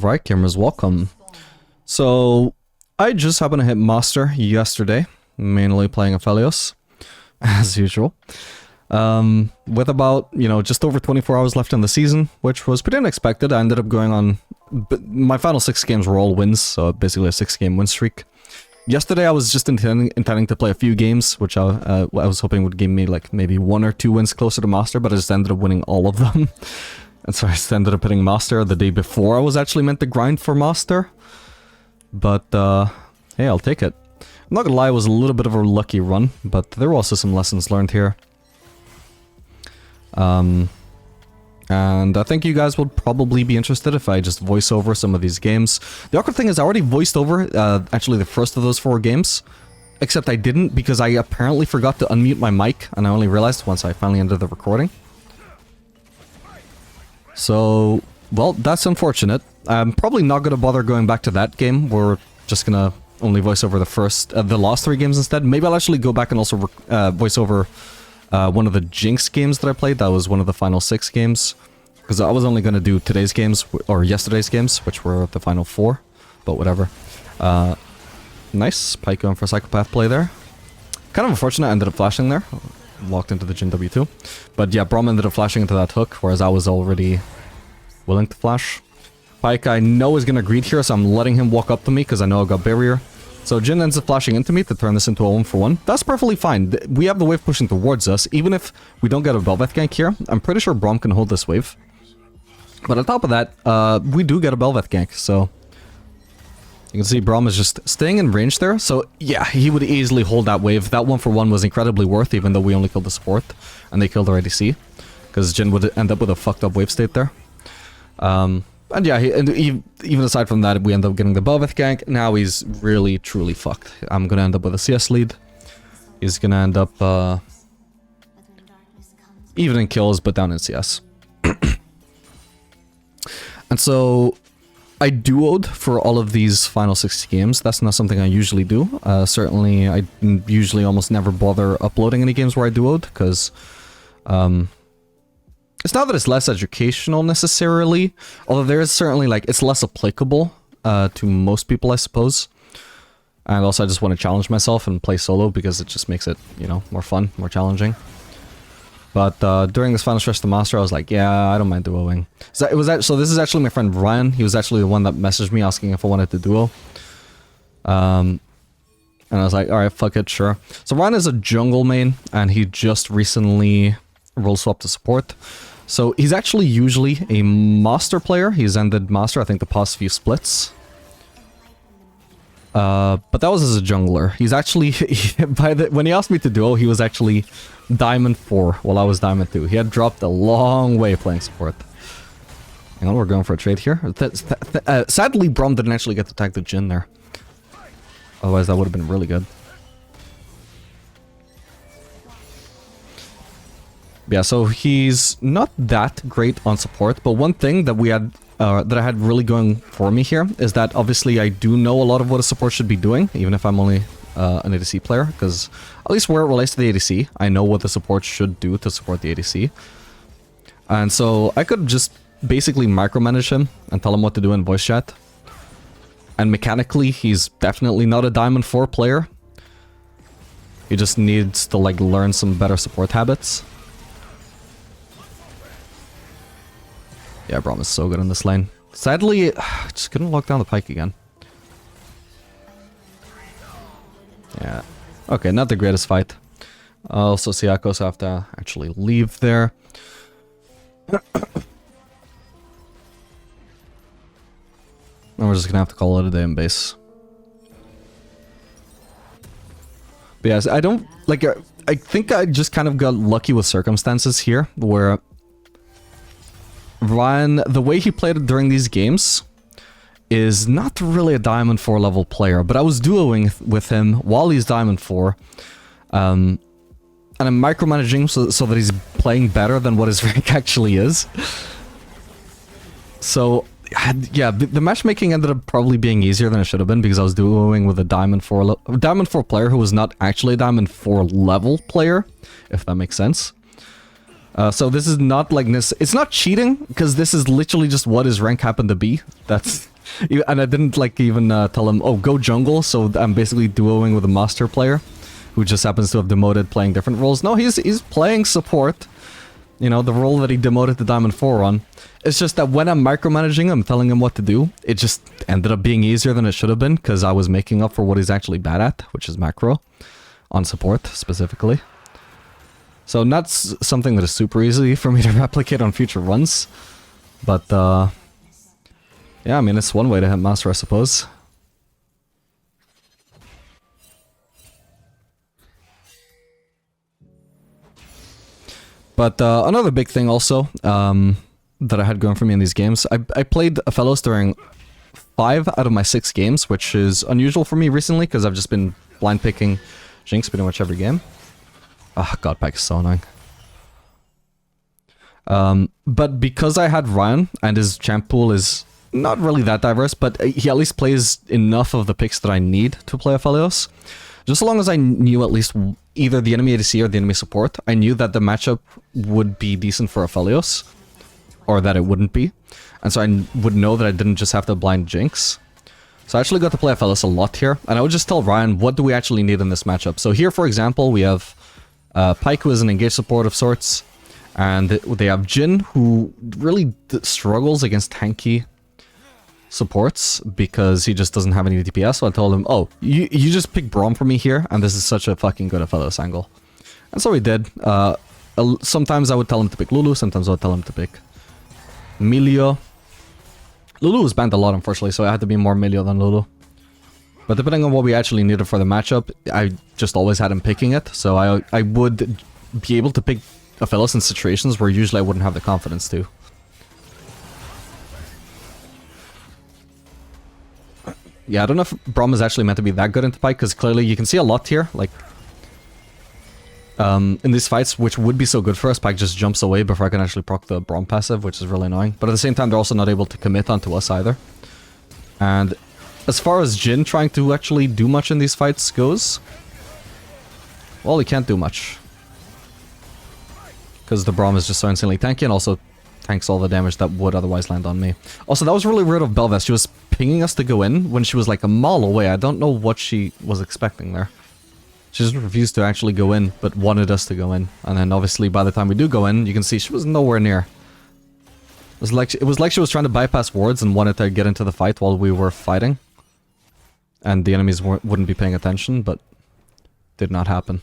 Alright, gamers, welcome. So, I just happened to hit Master yesterday, mainly playing Aphelios, as usual. With about, just over 24 hours left in the season, which was pretty unexpected. I ended up going on... My final 6 games were all wins, so basically a 6-game win streak. Yesterday I was just intending to play a few games, which I was hoping would give me like maybe 1 or 2 wins closer to Master, but I just ended up winning all of them. And so I just ended up hitting Master the day before I was actually meant to grind for Master. But, hey, I'll take it. I'm not gonna lie, it was a little bit of a lucky run, but there were also some lessons learned here. And I think you guys would probably be interested if I just voice over some of these games. The awkward thing is I already voiced over, actually the first of those 4 games. Except I didn't because I apparently forgot to unmute my mic, and I only realized once I finally ended the recording. So, well, that's unfortunate. I'm probably not gonna bother going back to that game. We're just gonna only voice over the last 3 games instead. Maybe I'll actually go back and also voice over one of the Jinx games that I played. That was one of the final 6 games. Because I was only going to do today's games, or yesterday's games, which were the final 4. But whatever. Nice. Pike going for Psychopath play there. Kind of unfortunate I ended up flashing there. Walked into the Jin W2. But yeah, Braum ended up flashing into that hook, whereas I was already willing to flash. Pike I know is going to greet here, so I'm letting him walk up to me, because I know I got barrier. So Jin ends up flashing into me to turn this into a 1-for-1. That's perfectly fine. We have the wave pushing towards us. Even if we don't get a Bel'Veth gank here, I'm pretty sure Braum can hold this wave. But on top of that, we do get a Bel'Veth gank, so... You can see Braum is just staying in range there. So yeah, he would easily hold that wave. That 1-for-1 was incredibly worth, even though we only killed the support. And they killed our ADC. Because Jin would end up with a fucked up wave state there. And yeah, even aside from that, we end up getting the Bel'Veth gank. Now he's really, truly fucked. I'm gonna end up with a CS lead. He's gonna end up, even in kills, but down in CS. And so, I duoed for all of these final 6 games. That's not something I usually do. Certainly, I usually almost never bother uploading any games where I duoed, because... It's not that it's less educational necessarily, although there is certainly, like, it's less applicable to most people, I suppose. And also I just want to challenge myself and play solo because it just makes it, more fun, more challenging. But during this final stretch to Master, I was like, yeah, I don't mind duoing. So this is actually my friend Ryan. He was actually the one that messaged me asking if I wanted to duo. And I was like, alright, fuck it, sure. So Ryan is a jungle main, and he just recently role swapped to support. So he's actually usually a Master player. He's ended Master, I think, the past few splits. But that was as a jungler. He's actually, when he asked me to duo, he was actually Diamond 4 while I was Diamond 2. He had dropped a long way playing support. Hang on, we're going for a trade here. Sadly, Braum didn't actually get to tag the Jin there. Otherwise, that would have been really good. Yeah, so he's not that great on support, but one thing that we had, that I had really going for me here is that obviously I do know a lot of what a support should be doing, even if I'm only an ADC player, because at least where it relates to the ADC, I know what the support should do to support the ADC. And so I could just basically micromanage him and tell him what to do in voice chat. And mechanically, he's definitely not a Diamond 4 player. He just needs to, like, learn some better support habits. Yeah, Braum is so good in this lane. Sadly, just couldn't lock down the Pike again. Yeah. Okay, not the greatest fight. Also, Siakos have to actually leave there. And we're just gonna have to call it a day in base. But yes, I don't... Like, I think I just kind of got lucky with circumstances here, where... Ryan, the way he played it during these games is not really a Diamond 4 level player, but I was duoing with him while he's Diamond 4. And I'm micromanaging so that he's playing better than what his rank actually is. So, yeah, the matchmaking ended up probably being easier than it should have been because I was duoing with a Diamond 4 player who was not actually a Diamond 4 level player, if that makes sense. So this is not like this. It's not cheating, because this is literally just what his rank happened to be. That's... And I didn't like even tell him, oh, go jungle, so I'm basically duoing with a master player who just happens to have demoted playing different roles. No, he's playing support. You know, the role that he demoted to Diamond 4 on. It's just that when I'm micromanaging him, telling him what to do, it just ended up being easier than it should have been, because I was making up for what he's actually bad at, which is macro. On support, specifically. So that's something that is super easy for me to replicate on future runs. But, yeah, I mean, it's one way to hit master, I suppose. But another big thing also that I had going for me in these games, I played Aphelios during 5 out of my 6 games, which is unusual for me recently because I've just been blind picking Jinx pretty much every game. Ah, oh, God, Pike is so annoying. But because I had Ryan and his champ pool is not really that diverse, but he at least plays enough of the picks that I need to play Aphelios. Just so long as I knew at least either the enemy ADC or the enemy support, I knew that the matchup would be decent for Aphelios, or that it wouldn't be. And so I would know that I didn't just have to blind Jinx. So I actually got to play Aphelios a lot here, and I would just tell Ryan, what do we actually need in this matchup? So here, for example, we have Pyke, who is an engaged support of sorts, and they have Jhin, who really struggles against tanky supports because he just doesn't have any DPS. So I told him, oh, you just pick Braum for me here, and this is such a fucking good Aphelios angle. And so he did. Sometimes I would tell him to pick Lulu, sometimes I would tell him to pick Milio. Lulu was banned a lot, unfortunately, so I had to be more Milio than Lulu. But depending on what we actually needed for the matchup, I just always had him picking it, so I would be able to pick Aphelios in situations where usually I wouldn't have the confidence to. Yeah, I don't know if Braum is actually meant to be that good into Pyke, because clearly you can see a lot here, like... in these fights, which would be so good for us, Pyke just jumps away before I can actually proc the Braum passive, which is really annoying. But at the same time, they're also not able to commit onto us either. And as far as Jhin trying to actually do much in these fights goes, well, he can't do much. Because the Braum is just so insanely tanky, and also tanks all the damage that would otherwise land on me. Also, that was really weird of Bel'Veth. She was pinging us to go in when she was like a mile away. I don't know what she was expecting there. She just refused to actually go in, but wanted us to go in. And then obviously by the time we do go in, you can see she was nowhere near. It was like she was trying to bypass wards and wanted to get into the fight while we were fighting. And the enemies wouldn't be paying attention, but did not happen.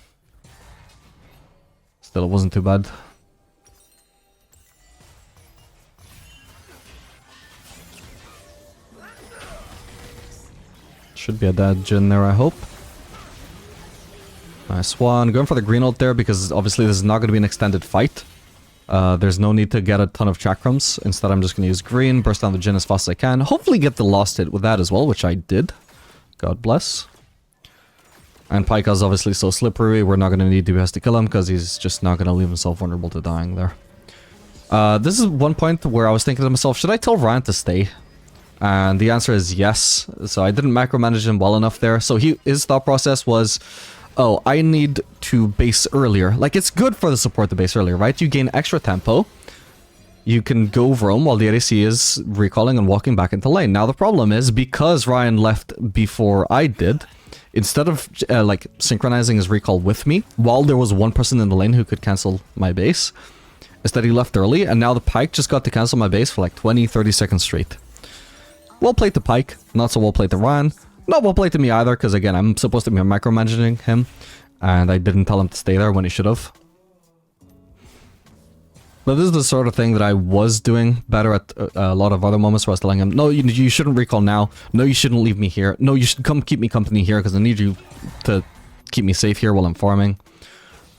Still, it wasn't too bad. Should be a dead Jhin there, I hope. Nice one. Going for the green ult there because obviously this is not going to be an extended fight. There's no need to get a ton of chakrams. Instead, I'm just going to use green, burst down the Jhin as fast as I can. Hopefully get the last hit with that as well, which I did. God bless. And Pyke is obviously so slippery, we're not going to need DPS to kill him because he's just not going to leave himself vulnerable to dying there. This is one point where I was thinking to myself, should I tell Ryan to stay? And the answer is yes. So I didn't micromanage him well enough there. So his thought process was, oh, I need to base earlier. Like, it's good for the support to base earlier, right? You gain extra tempo. You can go roam while the ADC is recalling and walking back into lane. Now, the problem is, because Ryan left before I did, instead of, like, synchronizing his recall with me, while there was one person in the lane who could cancel my base, instead he left early, and now the Pyke just got to cancel my base for like 20-30 seconds straight. Well played to Pyke, not so well played to Ryan. Not well played to me either, because again, I'm supposed to be micromanaging him, and I didn't tell him to stay there when he should have. But this is the sort of thing that I was doing better at a lot of other moments where I was telling him, no, you shouldn't recall now. No, you shouldn't leave me here. No, you should come keep me company here, because I need you to keep me safe here while I'm farming.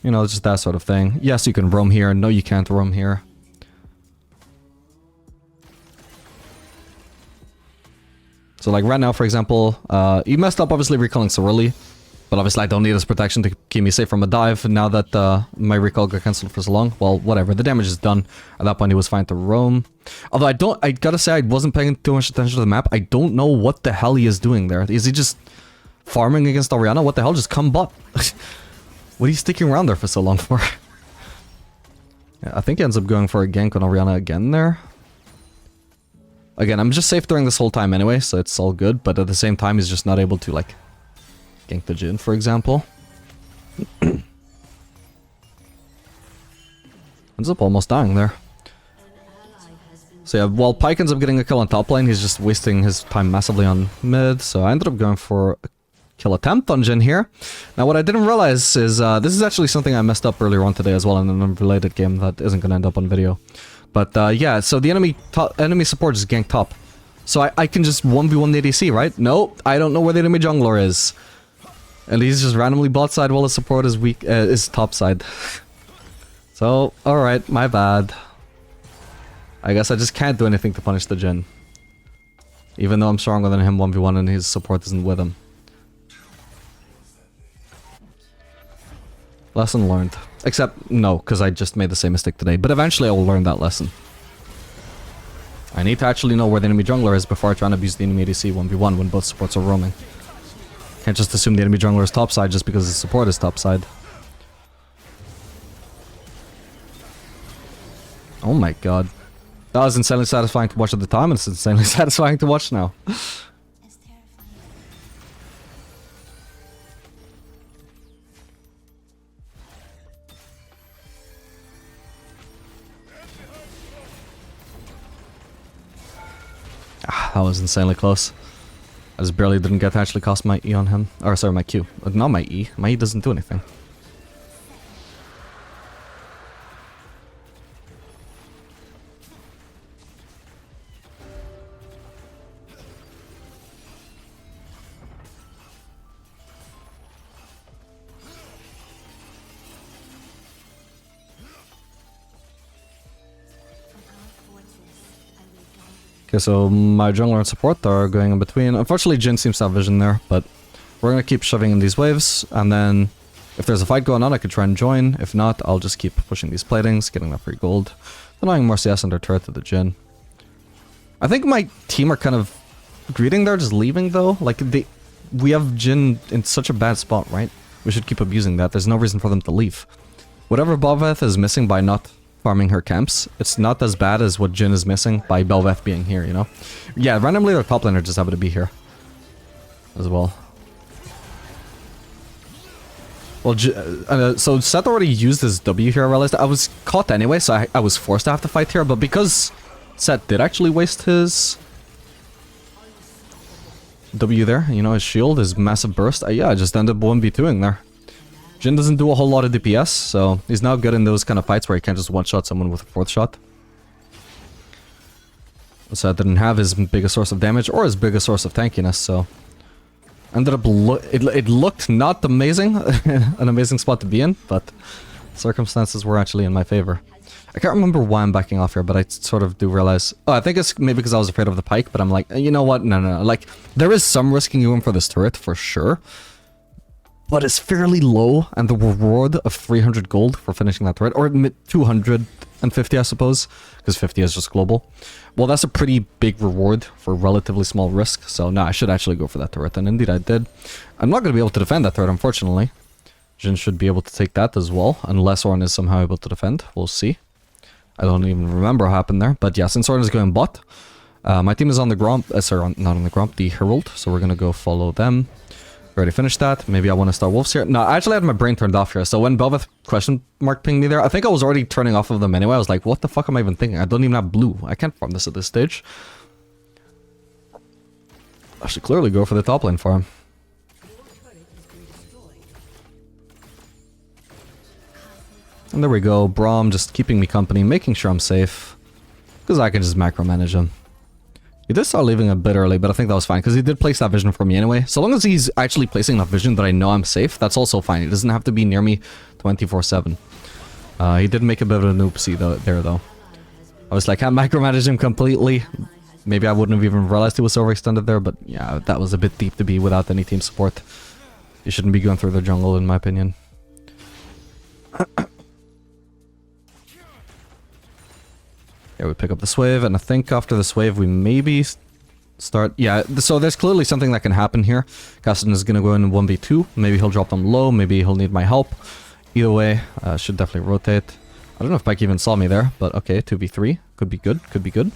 You know, it's just that sort of thing. Yes, you can roam here. No, you can't roam here. So like right now, for example, he messed up obviously recalling so early, but obviously I don't need his protection to keep me safe from a dive now that my recall got cancelled for so long. Well, whatever, the damage is done. At that point he was fine to roam. Although I gotta say I wasn't paying too much attention to the map. I don't know what the hell he is doing there. Is he just farming against Orianna? What the hell, just come bot. What are you sticking around there for so long for? Yeah, I think he ends up going for a gank on Orianna again there. Again, I'm just safe during this whole time anyway, so it's all good, but at the same time he's just not able to, like, gank the Jhin, for example. Ends up almost dying there. So yeah, while Pyke ends up getting a kill on top lane, he's just wasting his time massively on mid, so I ended up going for a kill attempt on Jhin here. Now what I didn't realize is, this is actually something I messed up earlier on today as well in an unrelated game that isn't going to end up on video. But yeah, so the enemy support just ganked top. So I can just 1v1 the ADC, right? No, I don't know where the enemy jungler is. And he's just randomly bot side while his support is weak, is top side. So, alright, my bad. I guess I just can't do anything to punish the Jhin. Even though I'm stronger than him 1v1 and his support isn't with him. Lesson learned. Except, no, because I just made the same mistake today. But eventually I will learn that lesson. I need to actually know where the enemy jungler is before I try and abuse the enemy ADC 1v1 when both supports are roaming. Can't just assume the enemy jungler is topside just because his support is topside. Oh my god. That was insanely satisfying to watch at the time, and it's insanely satisfying to watch now. That was insanely close. I just barely didn't get to actually cast my E on him. Or sorry, my Q. Not my E. My E doesn't do anything. Okay, so my jungler and support are going in between. Unfortunately, Jhin seems to have vision there, but we're gonna keep shoving in these waves, and then if there's a fight going on, I could try and join. If not, I'll just keep pushing these platings, getting that free gold, denying more CS under turret to the Jhin. I think my team are kind of greeting there, just leaving though. Like, we have Jhin in such a bad spot, right? We should keep abusing that. There's no reason for them to leave. Whatever Bel'Veth is missing by not farming her camps, it's not as bad as what Jhin is missing by Bel'Veth being here, you know? Yeah, randomly their top laner just happened to be here. As well. Well, so Seth already used his W here, I realized. I was caught anyway, so I was forced to have to fight here, but because Seth did actually waste his W there, you know, his shield, his massive burst, yeah, I just ended up 1v2ing there. Jhin doesn't do a whole lot of DPS, so he's now good in those kind of fights where he can't just one-shot someone with a fourth shot. So I didn't have his biggest source of damage or his biggest source of tankiness, so ended up it looked not amazing, an amazing spot to be in, but circumstances were actually in my favor. I can't remember why I'm backing off here, but I sort of do realize. Oh, I think it's maybe because I was afraid of the Pyke, but I'm like, you know what? No. Like, there is some risking you in for this turret for sure. But it's fairly low, and the reward of 300 gold for finishing that turret, or 250 I suppose, because 50 is just global. Well, that's a pretty big reward for relatively small risk, so no, I should actually go for that turret, and indeed I did. I'm not going to be able to defend that turret, unfortunately. Jhin should be able to take that as well, unless Ornn is somehow able to defend. We'll see. I don't even remember what happened there, but yeah, since Ornn is going bot, my team is on the Gromp, sorry, not on the Gromp, the Herald, so we're going to go follow them. Already finished that. Maybe I want to start wolves here. No, I actually had my brain turned off here. So when Bel'Veth question mark pinged me there, I think I was already turning off of them anyway. I was like, what the fuck am I even thinking? I don't even have blue. I can't farm this at this stage. I should clearly go for the top lane farm. And there we go. Braum just keeping me company, making sure I'm safe. Because I can just macro manage him. He did start leaving a bit early, but I think that was fine, because he did place that vision for me anyway. So long as he's actually placing that vision that I know I'm safe, that's also fine. He doesn't have to be near me 24/7. He did make a bit of an oopsie though. I was like, I micromanaged him completely. Maybe I wouldn't have even realized he was overextended there, but yeah, that was a bit deep to be without any team support. You shouldn't be going through the jungle, in my opinion. Yeah, we pick up this wave, and I think after this wave we maybe start... Yeah, so there's clearly something that can happen here. Kassadin is going to go in 1v2. Maybe he'll drop them low, maybe he'll need my help. Either way, should definitely rotate. I don't know if Pike even saw me there, but okay, 2v3. Could be good, could be good.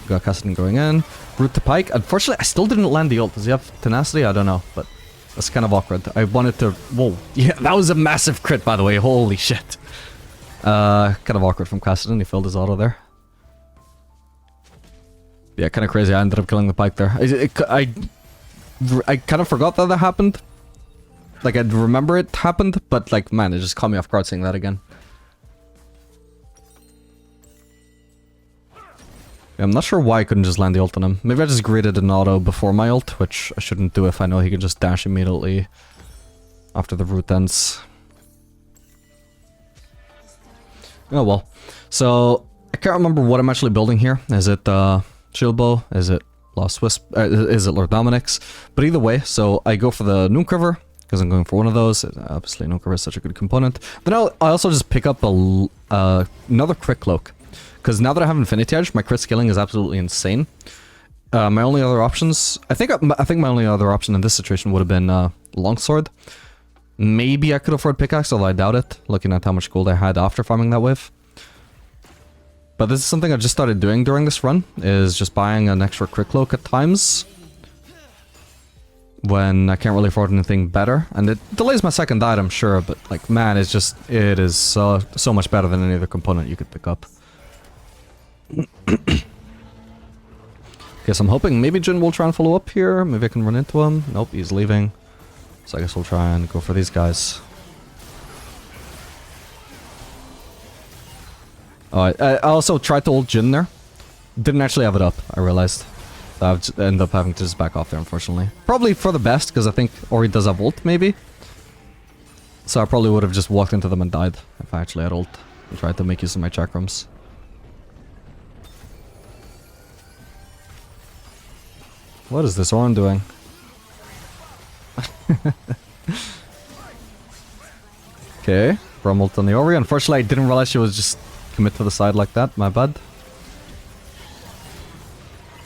Got Kassadin going in. Root to Pike. Unfortunately, I still didn't land the ult. Does he have tenacity? I don't know, but that's kind of awkward. I wanted to... Whoa. Yeah, that was a massive crit, by the way. Holy shit. Kind of awkward from Kassadin. He filled his auto there. Yeah, kind of crazy. I ended up killing the Pike there. I kind of forgot that happened. Like, I'd remember it happened, but like, man, it just caught me off guard seeing that again. Yeah, I'm not sure why I couldn't just land the ult on him. Maybe I just greeted an auto before my ult, which I shouldn't do if I know he can just dash immediately after the root ends. Oh well. So, I can't remember what I'm actually building here. Is it Shield Bow? Is it Lost Wisp? Is it Lord Dominic's? But either way, so I go for the Noon Quiver, because I'm going for one of those. Obviously, Noon Quiver is such a good component. Then I also just pick up another Crit Cloak. Because now that I have Infinity Edge, my crit scaling is absolutely insane. My only other options... I think my only other option in this situation would have been Longsword. Maybe I could afford Pickaxe, although I doubt it, looking at how much gold I had after farming that wave. But this is something I just started doing during this run, is just buying an extra Crit Cloak at times. When I can't really afford anything better. And it delays my second item, sure, but like, man, it's just... It is so much better than any other component you could pick up. Guess I'm hoping maybe Jin will try and follow up here. Maybe I can run into him. Nope, he's leaving. So I guess we'll try and go for these guys. Oh, I also tried to ult Jin there. Didn't actually have it up, I realized. So I've ended up having to just back off there, unfortunately. Probably for the best, because I think Ori does have ult, maybe. So I probably would have just walked into them and died if I actually had ult. And tried to make use of my chakrams. What is this Ornn doing? Okay, Brummelt on the Ori. Unfortunately, I didn't realize she was just commit to the side like that. My bad.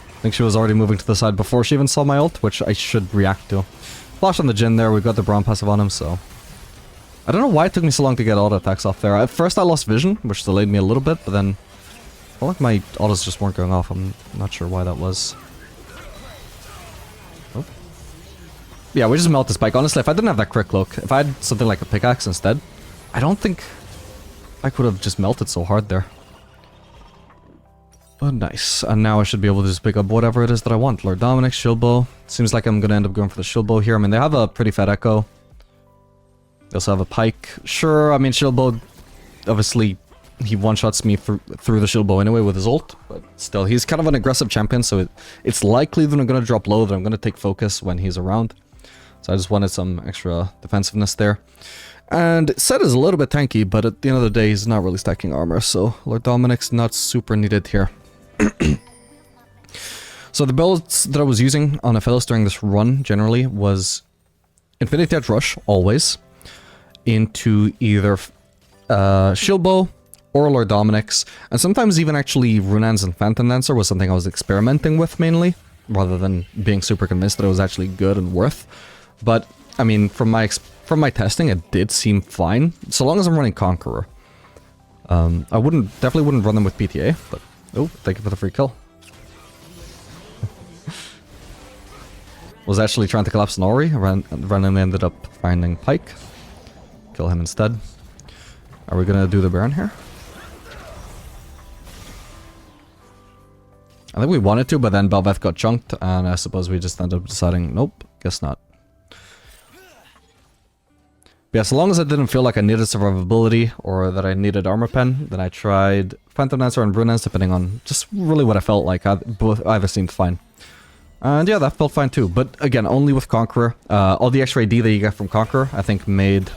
I think she was already moving to the side before she even saw my ult, which I should react to. Flash on the Jin there. We got the Braum passive on him, so... I don't know why it took me so long to get auto attacks off there. At first I lost vision, which delayed me a little bit, but then... I felt like my autos just weren't going off. I'm not sure why that was. Yeah, we just melt the spike. Honestly, if I didn't have that Crit Cloak, if I had something like a pickaxe instead, I don't think I could have just melted so hard there. But nice. And now I should be able to just pick up whatever it is that I want. Lord Dominic's Shield Bow. Seems like I'm going to end up going for the Shield Bow here. I mean, they have a pretty fat Echo. They also have a Pike. Sure, I mean, Shield Bow, obviously, he one-shots me through the Shield Bow anyway with his ult. But still, he's kind of an aggressive champion, so it's likely that I'm going to drop low, that I'm going to take focus when he's around. So I just wanted some extra defensiveness there. And Set is a little bit tanky, but at the end of the day, he's not really stacking armor, so Lord Dominic's not super needed here. So the builds that I was using on Aphelios during this run, generally, was Infinity Edge Rush, always, into either Shield Bow or Lord Dominic's, and sometimes even actually Runaan's and Phantom Dancer was something I was experimenting with mainly, rather than being super convinced that it was actually good and worth. But, I mean, from my testing, it did seem fine, so long as I'm running Conqueror. I definitely wouldn't run them with PTA, but... Oh, thank you for the free kill. Was actually trying to collapse an Ori, ran and ended up finding Pike. Kill him instead. Are we gonna do the Baron here? I think we wanted to, but then Bel'Veth got chunked, and I suppose we just ended up deciding, nope, guess not. But yeah, so long as I didn't feel like I needed survivability or that I needed armor pen, then I tried Phantom Dancer and Runaan's, depending on just really what I felt like. Either seemed fine. And yeah, that felt fine too. But again, only with Conqueror. All the extra AD that you get from Conqueror, I think made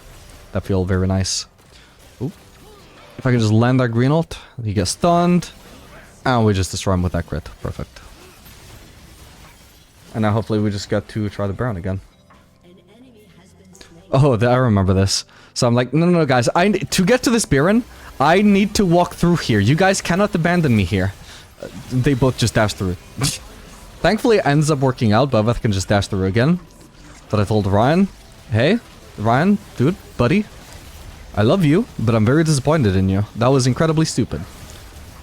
that feel very nice. Ooh. If I can just land that green ult, he gets stunned. And we just destroy him with that crit. Perfect. And now hopefully we just get to try the Baron again. Oh, I remember this. So I'm like, no, guys. To get to this Baron, I need to walk through here. You guys cannot abandon me here. They both just dash through. Thankfully, it ends up working out. Bel'Veth can just dash through again. But I told Ryan, hey, Ryan, dude, buddy, I love you, but I'm very disappointed in you. That was incredibly stupid.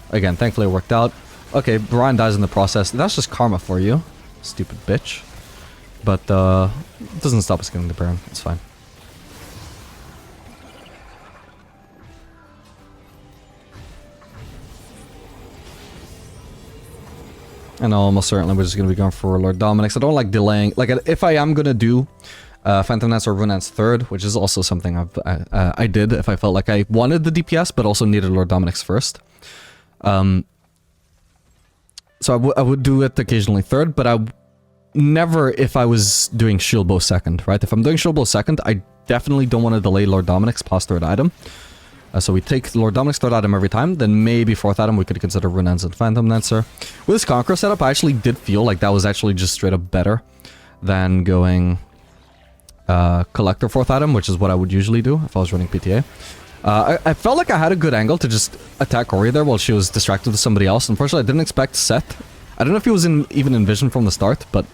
Again, thankfully it worked out. Okay, Brian dies in the process. That's just karma for you. Stupid bitch. But, it doesn't stop us getting the Baron. It's fine. And almost certainly we're just going to be going for Lord Dominic's. I don't like delaying. Like, if I am going to do Phantom Lance or Runance third, which is also something I did if I felt like I wanted the DPS, but also needed Lord Dominic's first. So I would do it occasionally third, but I never if I was doing Shield Bow second, right? If I'm doing Shield Bow second, I definitely don't want to delay Lord Dominic's past third item. So we take Lord Dominic's third item every time, then maybe fourth item we could consider Runance and Phantom Lancer. With this Conqueror setup, I actually did feel like that was actually just straight up better than going Collector fourth item, which is what I would usually do if I was running PTA. I felt like I had a good angle to just attack Ori there while she was distracted with somebody else. Unfortunately, I didn't expect Seth. I don't know if he was even in vision from the start, but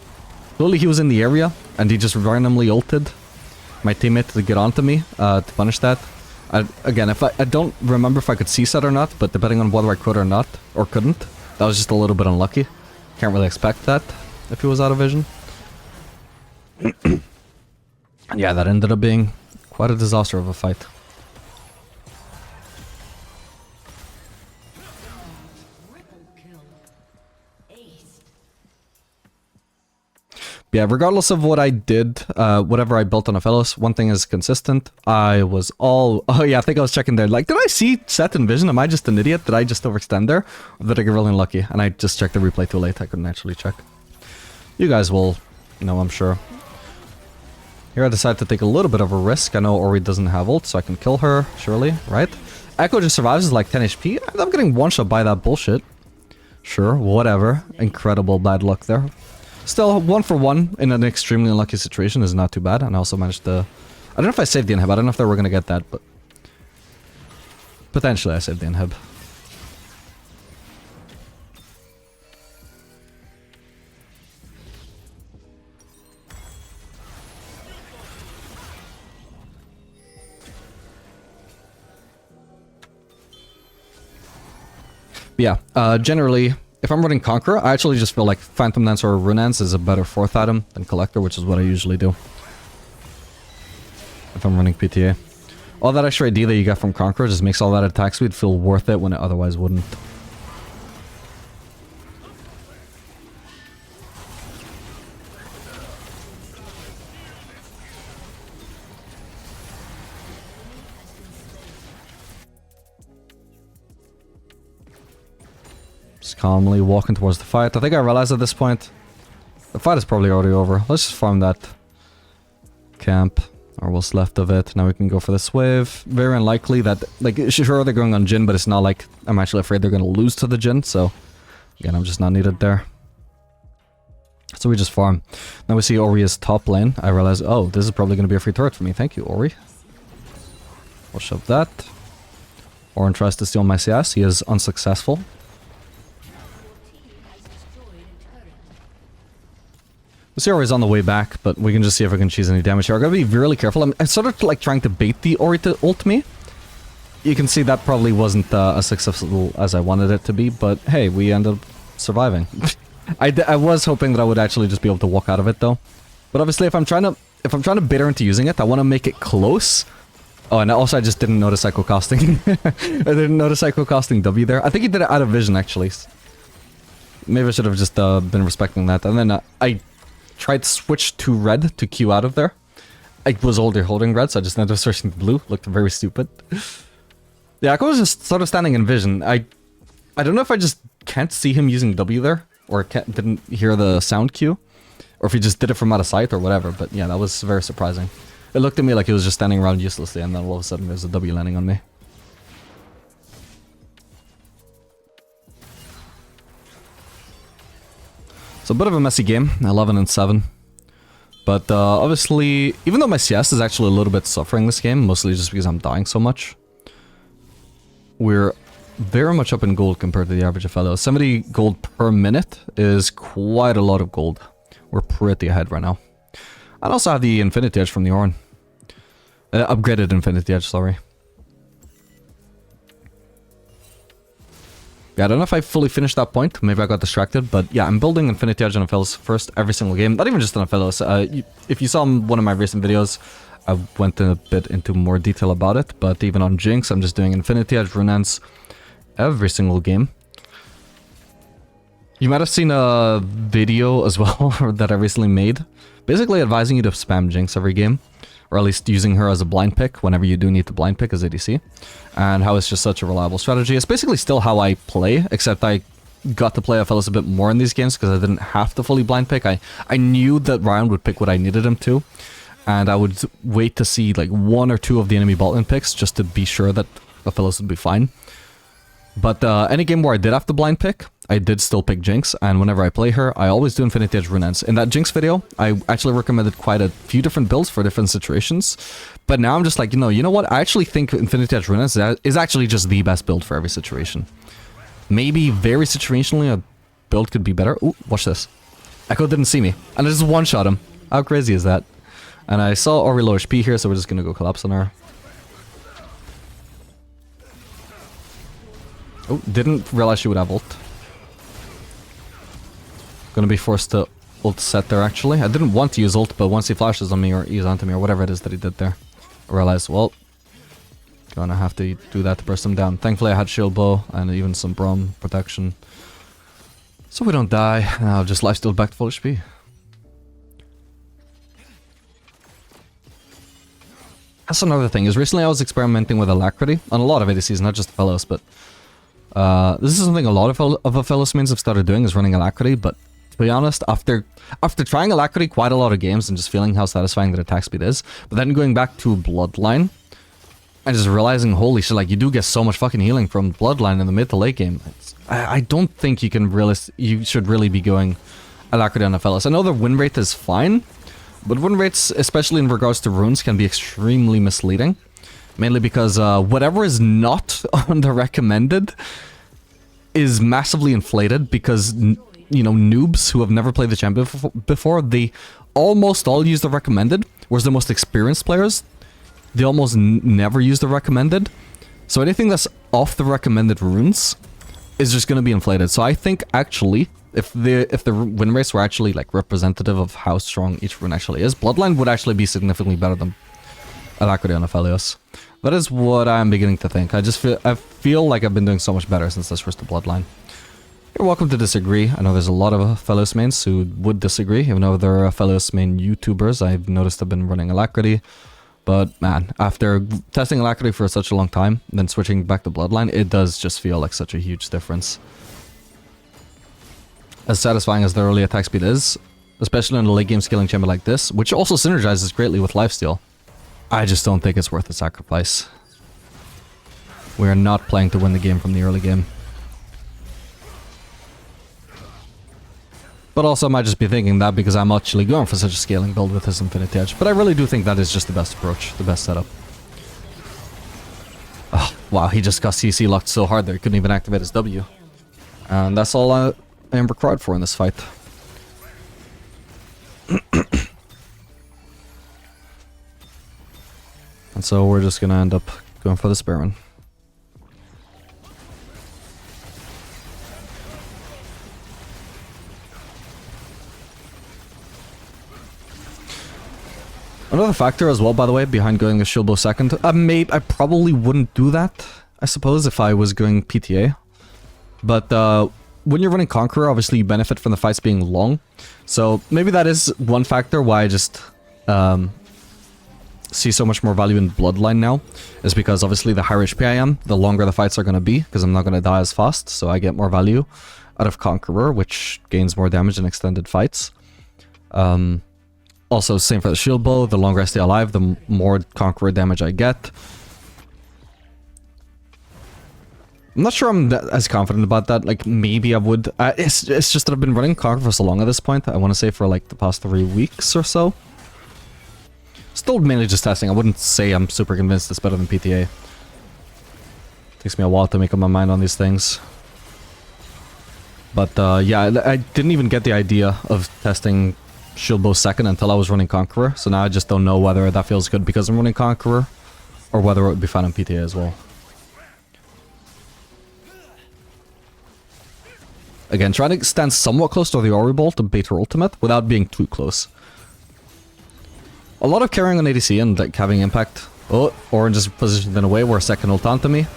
slowly he was in the area, and he just randomly ulted my teammate to get onto me to punish that. Again, I don't remember if I could see Seth or not, but depending on whether I could or not, or couldn't, that was just a little bit unlucky. Can't really expect that if he was out of vision. And yeah, that ended up being quite a disaster of a fight. Yeah, regardless of what I did, whatever I built on Aphelios, one thing is consistent. I was all... Oh yeah, I think I was checking there. Like, did I see Seth in vision? Am I just an idiot? Did I just overextend there? Or did I get really unlucky? And I just checked the replay too late. I couldn't actually check. You guys will know, I'm sure. Here I decided to take a little bit of a risk. I know Ori doesn't have ult, so I can kill her, surely, right? Echo just survives, is like 10 HP. I'm getting one-shot by that bullshit. Sure, whatever. Incredible bad luck there. Still, 1 for 1 in an extremely unlucky situation is not too bad. And I also managed to... I don't know if I saved the inhib. I don't know if they were going to get that, but... Potentially I saved the inhib. Yeah, generally... If I'm running Conqueror, I actually just feel like Phantom Lance or Runance is a better fourth item than Collector, which is what I usually do. If I'm running PTA. All that extra AD that you get from Conqueror just makes all that attack speed feel worth it when it otherwise wouldn't. Just calmly walking towards the fight. I think I realized at this point, the fight is probably already over. Let's just farm that camp, or what's left of it. Now we can go for this wave. Very unlikely that, like, sure they're going on Jhin, but it's not like I'm actually afraid they're going to lose to the Jhin, so again, I'm just not needed there. So we just farm. Now we see Ori is top lane. I realize, oh, this is probably going to be a free turret for me. Thank you, Ori. We'll shove that. Orin tries to steal my CS. He is unsuccessful. We'll see Ori's on the way back, but we can just see if I can cheese any damage here. I gotta be really careful. I'm sort of like trying to bait the Ori to ult me. You can see that probably wasn't as successful as I wanted it to be, but hey, we ended up surviving. I was hoping that I would actually just be able to walk out of it though. But obviously if I'm trying to bait her into using it, I want to make it close. Oh, and also I just didn't notice Psycho Casting. I didn't notice Psycho Casting W there. I think he did it out of vision actually. Maybe I should have just been respecting that. And then I tried to switch to red to Q out of there. I was already holding red, so I just ended up switching to blue. Looked very stupid. Yeah, I was just sort of standing in vision. I don't know if I just can't see him using W there, or didn't hear the sound cue, or if he just did it from out of sight or whatever, but yeah, that was very surprising. It looked at me like he was just standing around uselessly, and then all of a sudden there's a W landing on me. So a bit of a messy game, 11 and 7. But obviously, even though my CS is actually a little bit suffering this game, mostly just because I'm dying so much, we're very much up in gold compared to the average Aphelios. 70 gold per minute is quite a lot of gold. We're pretty ahead right now. I also have the Infinity Edge from the Ornn. Upgraded Infinity Edge, sorry. Yeah, I don't know if I fully finished that point. Maybe I got distracted, but yeah, I'm building Infinity Edge on Aphelios first every single game. Not even just on Aphelios. If you saw one of my recent videos, I went a bit into more detail about it, but even on Jinx, I'm just doing Infinity Edge Runeance every single game. You might have seen a video as well that I recently made, basically advising you to spam Jinx every game, or at least using her as a blind pick whenever you do need to blind pick as ADC, and how it's just such a reliable strategy. It's basically still how I play, except I got to play Aphelios a bit more in these games because I didn't have to fully blind pick. I knew that Ryan would pick what I needed him to, and I would wait to see like 1 or 2 of the enemy bot lane picks just to be sure that Aphelios would be fine. But any game where I did have to blind pick, I did still pick Jinx, and whenever I play her, I always do Infinity Edge Runeance. In that Jinx video, I actually recommended quite a few different builds for different situations, but now I'm just like, you know what, I actually think Infinity Edge Runeance is actually just the best build for every situation. Maybe very situationally a build could be better. Ooh, watch this. Echo didn't see me, and I just one-shot him. How crazy is that? And I saw Ori low HP here, so we're just gonna go collapse on her. Oh, didn't realize she would have ult. Gonna be forced to ult set there, actually. I didn't want to use ult, but once he flashes on me or he's onto me or whatever it is that he did there, I realized, well, gonna have to do that to burst him down. Thankfully, I had shield bow and even some Braum protection, so we don't die. And I'll just lifesteal back to full HP. That's another thing, is recently I was experimenting with Alacrity on a lot of ADCs, not just Aphelios, but this is something a lot of Aphelios mains have started doing, is running Alacrity, but to be honest, after trying Alacrity quite a lot of games and just feeling how satisfying that attack speed is, but then going back to Bloodline, and just realizing, holy shit, like, you do get so much fucking healing from Bloodline in the mid to late game. I don't think you should really be going Alacrity on Aphelios. I know the win rate is fine, but win rates, especially in regards to runes, can be extremely misleading. Mainly because whatever is not on the recommended is massively inflated because, you know, noobs who have never played the champion before, they almost all use the recommended, whereas the most experienced players, they almost never use the recommended. So anything that's off the recommended runes is just going to be inflated. So I think actually, if the win rates were actually like representative of how strong each rune actually is, Bloodline would actually be significantly better than Alacrity on Aphelios. That is what I'm beginning to think. I feel like I've been doing so much better since I switched to Bloodline. You're welcome to disagree. I know there's a lot of Aphelios mains who would disagree, even though there are Aphelios main YouTubers I've noticed have been running Alacrity. But man, after testing Alacrity for such a long time, then switching back to Bloodline, it does just feel like such a huge difference. As satisfying as the early attack speed is, especially in a late game scaling champion like this, which also synergizes greatly with lifesteal, I just don't think it's worth the sacrifice. We are not playing to win the game from the early game. But also I might just be thinking that because I'm actually going for such a scaling build with this Infinity Edge. But I really do think that is just the best approach, the best setup. Oh, wow, he just got CC locked so hard there he couldn't even activate his W. And that's all I am required for in this fight. And so we're just gonna end up going for the Spearman. Another factor as well, by the way, behind going a shield bow second, I probably wouldn't do that, I suppose, if I was going PTA. But when you're running Conqueror, obviously you benefit from the fights being long. So maybe that is one factor why I just see so much more value in Bloodline now, is because obviously the higher HP I am, the longer the fights are going to be, because I'm not going to die as fast, so I get more value out of Conqueror, which gains more damage in extended fights. Also, same for the shield bow, the longer I stay alive, the more Conqueror damage I get. I'm not sure I'm as confident about that, like maybe I would, it's just that I've been running Conqueror for so long at this point, I want to say for like the past 3 weeks or so. Still mainly just testing. I wouldn't say I'm super convinced it's better than PTA. Takes me a while to make up my mind on these things. But yeah, I didn't even get the idea of testing shield bow second until I was running Conqueror. So now I just don't know whether that feels good because I'm running Conqueror, or whether it would be fine on PTA as well. Again, trying to stand somewhat close to the Ori Ball to bait her ultimate without being too close. A lot of carrying on ADC and like having impact. Oh, Orange is positioned in a way where second ult onto me.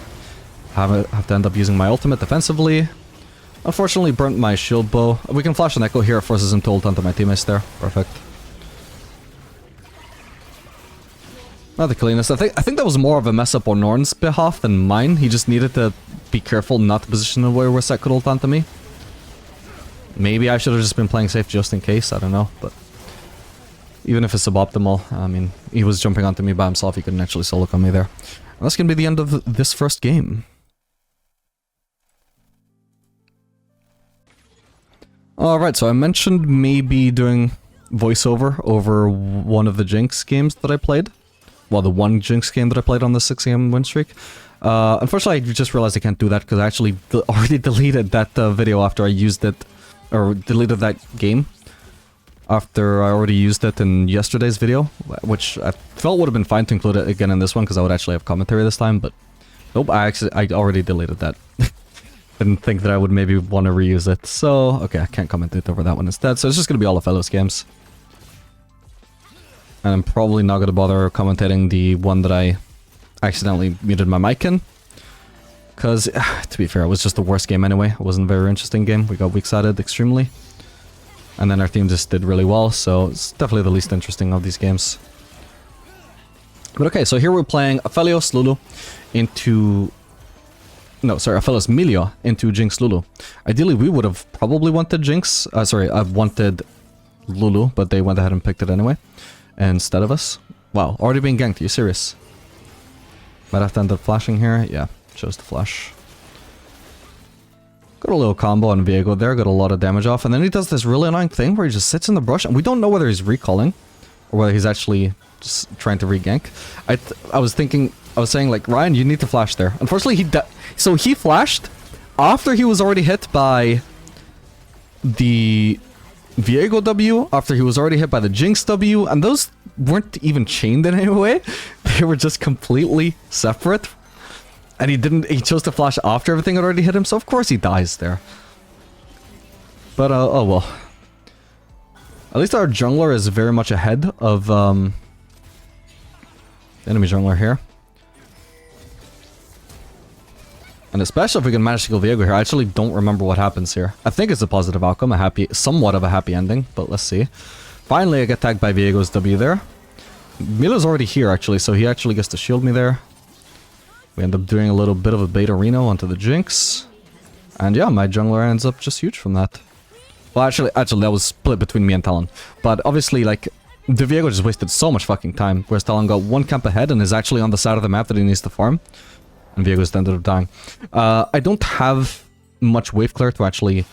Have to end up using my ultimate defensively. Unfortunately, burnt my shield bow. We can flash an echo here. It forces him to ult onto my teammates there. Perfect. Not the cleanest. I think that was more of a mess up on Norn's behalf than mine. He just needed to be careful not to position in a way where Set could ult onto me. Maybe I should have just been playing safe just in case. I don't know, but even if it's suboptimal, I mean, he was jumping onto me by himself. He couldn't actually solo on me there. And that's gonna be the end of this first game. Alright, so I mentioned maybe doing voiceover over one of the Jinx games that I played. Well, the one Jinx game that I played on the 6 game win streak. Unfortunately, I just realized I can't do that because I actually already deleted that video after I used it, or deleted that game after I already used it in yesterday's video, which I felt would have been fine to include it again in this one because I would actually have commentary this time, but nope, I already deleted that. Didn't think that I would maybe want to reuse it, so okay, I can't commentate over that one instead, so it's just gonna be all Aphelios games. And I'm probably not gonna bother commentating the one that I accidentally muted my mic in. Because, to be fair, it was just the worst game anyway. It wasn't a very interesting game. We got weak-sided extremely. And then our team just did really well, so it's definitely the least interesting of these games. But okay, so here we're playing Aphelios Lulu into... No, sorry, Aphelios Milio into Jinx Lulu. Ideally, we would have probably wanted Jinx. I've wanted Lulu, but they went ahead and picked it anyway instead of us. Wow, already being ganked. Are you serious? Might have to end up flashing here. Yeah, chose to flash. Got a little combo on Viego there, got a lot of damage off, and then he does this really annoying thing where he just sits in the brush, and we don't know whether he's recalling or whether he's actually just trying to re-gank. I was saying like, Ryan, you need to flash there. Unfortunately, so he flashed after he was already hit by the Viego W, after he was already hit by the Jinx W, and those weren't even chained in any way. They were just completely separate. And he chose to flash after everything had already hit him, so of course he dies there. But, oh well. At least our jungler is very much ahead of, the enemy jungler here. And especially if we can manage to kill Viego here. I actually don't remember what happens here. I think it's a positive outcome, somewhat of a happy ending, but let's see. Finally, I get tagged by Viego's W there. Milo's already here, actually, so he actually gets to shield me there. We end up doing a little bit of a beta Reno onto the Jinx. And yeah, my jungler ends up just huge from that. Well, actually, that was split between me and Talon. But obviously, like, the Viego just wasted so much fucking time, whereas Talon got one camp ahead and is actually on the side of the map that he needs to farm. And Viego's ended up dying. I don't have much wave clear to actually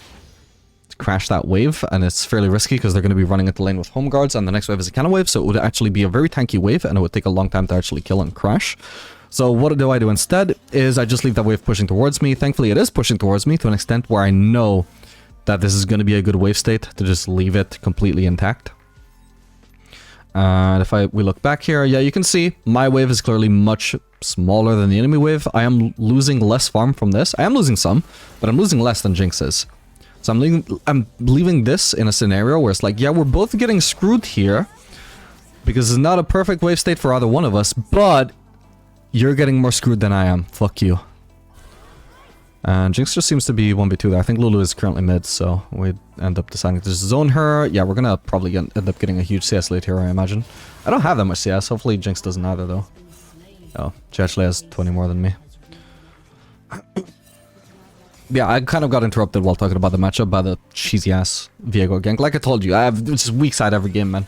crash that wave, and it's fairly risky because they're going to be running into lane with home guards, and the next wave is a cannon wave, so it would actually be a very tanky wave, and it would take a long time to actually kill and crash. So what do I do instead is I just leave that wave pushing towards me. Thankfully it is pushing towards me to an extent where I know that this is going to be a good wave state to just leave it completely intact. And if we look back here, yeah, you can see my wave is clearly much smaller than the enemy wave. I am losing less farm from this. I am losing some, but I'm losing less than Jinx is. So I'm leaving this in a scenario where it's like, yeah, we're both getting screwed here because it's not a perfect wave state for either one of us, but you're getting more screwed than I am. Fuck you. And Jinx just seems to be 1v2 there. I think Lulu is currently mid, so we end up deciding to zone her. Yeah, we're gonna probably end up getting a huge CS lead here, I imagine. I don't have that much CS. Hopefully Jinx doesn't either, though. Oh, she actually has 20 more than me. Yeah, I kind of got interrupted while talking about the matchup by the cheesy-ass Viego gank. Like I told you, I have just weak side every game, man.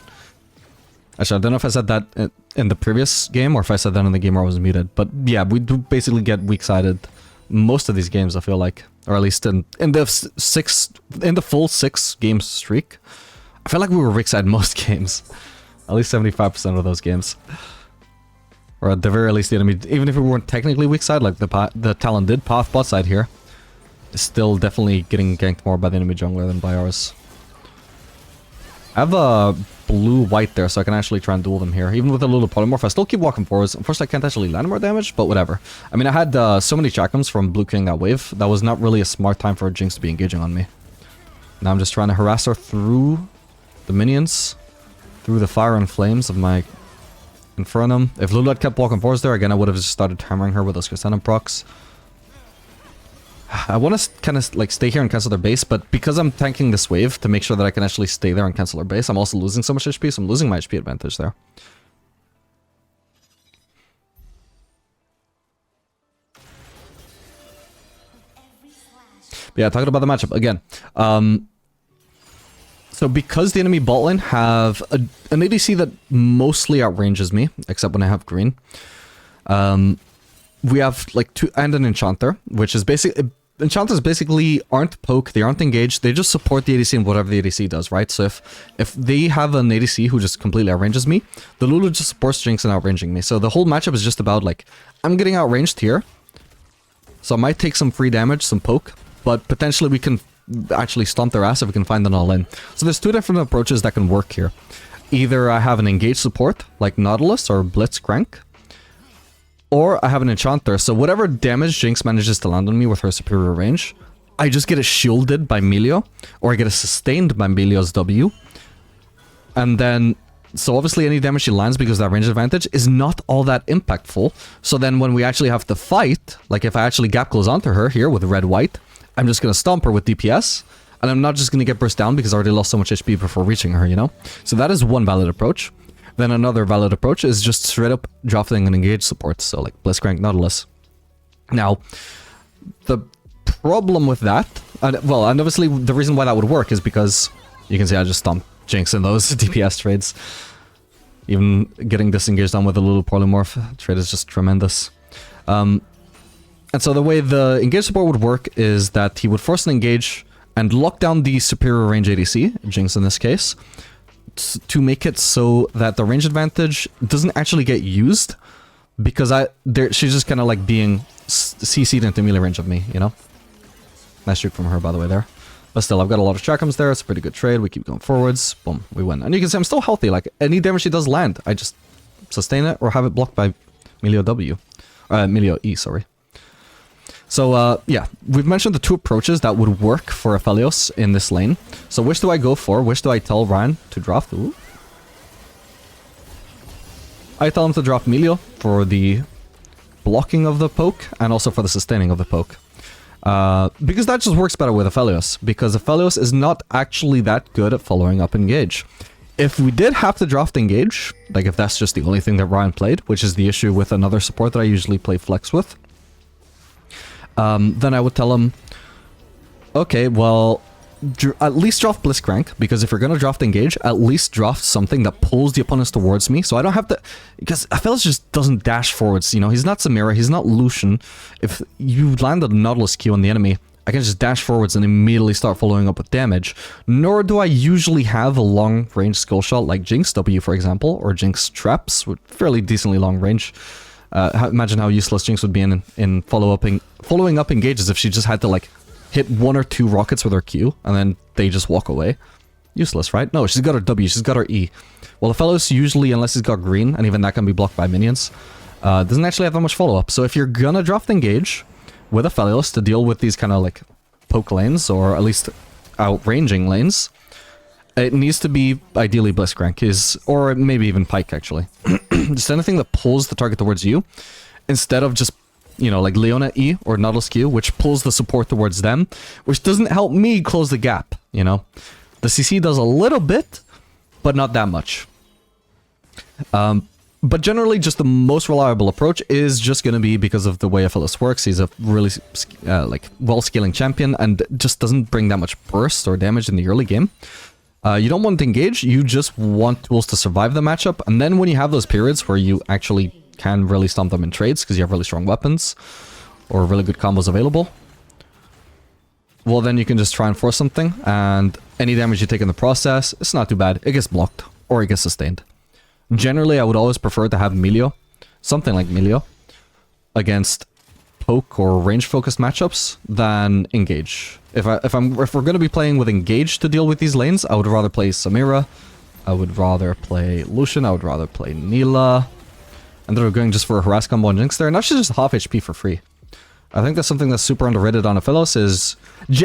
Actually, I don't know if I said that in the previous game or if I said that in the game where I was muted. But yeah, we do basically get weak-sided most of these games, I feel like. Or at least in the full 6 game streak. I feel like we were weak-sided most games. At least 75% of those games. Or at the very least, the enemy, even if we weren't technically weak-sided, like the Talon did path bot side here, is still definitely getting ganked more by the enemy jungler than by ours. I have a blue-white there, so I can actually try and duel them here. Even with a little polymorph, I still keep walking forwards. Unfortunately, I can't actually land more damage, but whatever. I mean, I had so many chakras from blue killing that wave. That was not really a smart time for Jinx to be engaging on me. Now I'm just trying to harass her through the minions, through the fire and flames of my Infernum. If Lulu had kept walking forwards there, again, I would have just started hammering her with those Chrysanthemum procs. I want to kind of like stay here and cancel their base, but because I'm tanking this wave to make sure that I can actually stay there and cancel their base, I'm also losing so much HP, so I'm losing my HP advantage there. But yeah, talking about the matchup again. So because the enemy bot lane have an ADC that mostly outranges me, except when I have green, we have like two and an enchanter, which is basically enchanters basically aren't poke, they aren't engaged, they just support the ADC in whatever the ADC does, right? So if they have an ADC who just completely outranges me, the Lulu just supports Jinx and outranging me. So the whole matchup is just about like, I'm getting outranged here, so I might take some free damage, some poke, but potentially we can actually stomp their ass if we can find an all-in. So there's two different approaches that can work here. Either I have an engaged support, like Nautilus or Blitzcrank, or I have an enchanter, so whatever damage Jinx manages to land on me with her superior range, I just get it shielded by Melio, or I get it sustained by Melio's W. And then, so obviously any damage she lands because of that range advantage is not all that impactful. So then when we actually have to fight, like if I actually gap close onto her here with red-white, I'm just going to stomp her with DPS, and I'm not just going to get burst down because I already lost so much HP before reaching her, you know? So that is one valid approach. Then another valid approach is just straight up drafting an engaged support, so like Blitzcrank, Nautilus. Now, the problem with that, and obviously the reason why that would work is because you can see I just stomp Jinx in those DPS trades. Even getting disengaged on with a little polymorph trade is just tremendous. And so the way the engaged support would work is that he would force an engage and lock down the superior range ADC, Jinx in this case, to make it so that the range advantage doesn't actually get used, because she's just kind of like being CC'd into melee range of me, you know? Nice juke from her, by the way, there. But still, I've got a lot of Chakrams there. It's a pretty good trade. We keep going forwards. Boom, we win. And you can see I'm still healthy. Like, any damage she does land, I just sustain it or have it blocked by Melio W. Melio E, sorry. So, yeah, we've mentioned the two approaches that would work for Aphelios in this lane. So which do I go for? Which do I tell Ryan to draft? Ooh. I tell him to draft Melio for the blocking of the poke and also for the sustaining of the poke. Because that just works better with Aphelios, because Aphelios is not actually that good at following up engage. If we did have to draft engage, like if that's just the only thing that Ryan played, which is the issue with another support that I usually play flex with, then I would tell him, okay, well, at least draft Blitzcrank, because if you're going to draft engage, at least draft something that pulls the opponents towards me, so I don't have to, because Aphelios just doesn't dash forwards, you know, he's not Samira, he's not Lucian. If you land a Nautilus Q on the enemy, I can just dash forwards and immediately start following up with damage, nor do I usually have a long-range skill shot like Jinx W, for example, or Jinx Traps with fairly decently long range. Imagine how useless Jinx would be in following up engages if she just had to like hit one or two rockets with her Q and then they just walk away. Useless, right? No, she's got her W, she's got her E. Well, Aphelios usually, unless he's got green, and even that can be blocked by minions, doesn't actually have that much follow-up. So if you're gonna draft engage with Aphelios to deal with these kind of like poke lanes, or at least outranging lanes, it needs to be ideally Blitzcrank, or maybe even Pike, actually. Just anything that pulls the target towards you, instead of just, you know, like Leona E or Nautilus Q, which pulls the support towards them, which doesn't help me close the gap, you know? The CC does a little bit, but not that much. But generally, just the most reliable approach is just going to be because of the way Aphelios works. He's a really, like, well-scaling champion, and just doesn't bring that much burst or damage in the early game. You don't want to engage, you just want tools to survive the matchup, and then when you have those periods where you actually can really stomp them in trades because you have really strong weapons or really good combos available, well, then you can just try and force something, and any damage you take in the process, it's not too bad. It gets blocked or it gets sustained. Generally, I would always prefer to have Melio, something like Melio, against poke or range focused matchups than engage. If we're going to be playing with engage to deal with these lanes, I would rather play Samira, I would rather play Lucian, I would rather play Neela, and they're going just for a harass combo on Jinx there, and now she's just half HP for free. I think that's something that's super underrated on Aphelios is...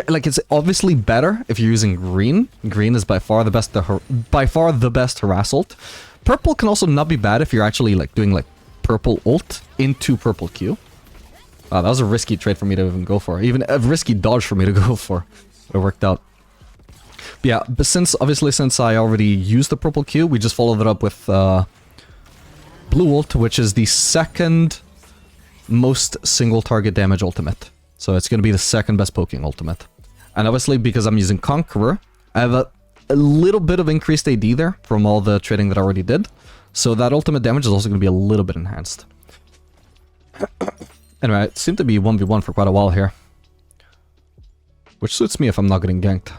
Like, it's obviously better if you're using green. Green is by far the best harass ult. Purple can also not be bad if you're actually, like, doing, like, purple ult into purple Q. Wow, that was a risky trade for me to even go for. Even a risky dodge for me to go for. It worked out. But yeah, but since I already used the purple Q, we just followed it up with blue ult, which is the second most single target damage ultimate. So it's going to be the second best poking ultimate. And obviously, because I'm using Conqueror, I have a little bit of increased AD there from all the trading that I already did. So that ultimate damage is also going to be a little bit enhanced. Anyway, it seemed to be 1v1 for quite a while here. Which suits me if I'm not getting ganked.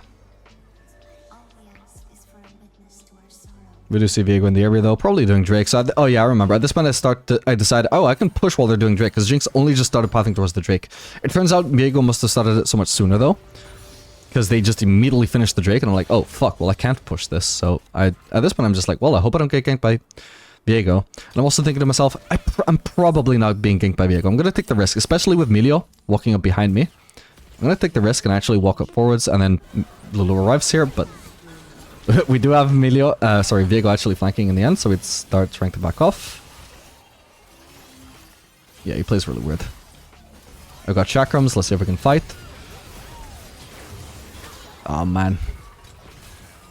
We do see Viego in the area though, probably doing Drake. So oh yeah, I remember. At this point I decided, oh, I can push while they're doing Drake, because Jinx only just started pathing towards the Drake. It turns out Viego must have started it so much sooner though, because they just immediately finished the Drake, and I'm like, oh fuck, well I can't push this. So at this point I'm just like, well, I hope I don't get ganked by Viego. And I'm also thinking to myself, I'm probably not being ganked by Viego. I'm gonna take the risk, especially with Melio walking up behind me. I'm gonna take the risk and actually walk up forwards, and then Lulu arrives here, but we do have Viego actually flanking in the end, so we'd start trying to back off. Yeah, he plays really weird. I've got chakrams, let's see if we can fight. Oh man.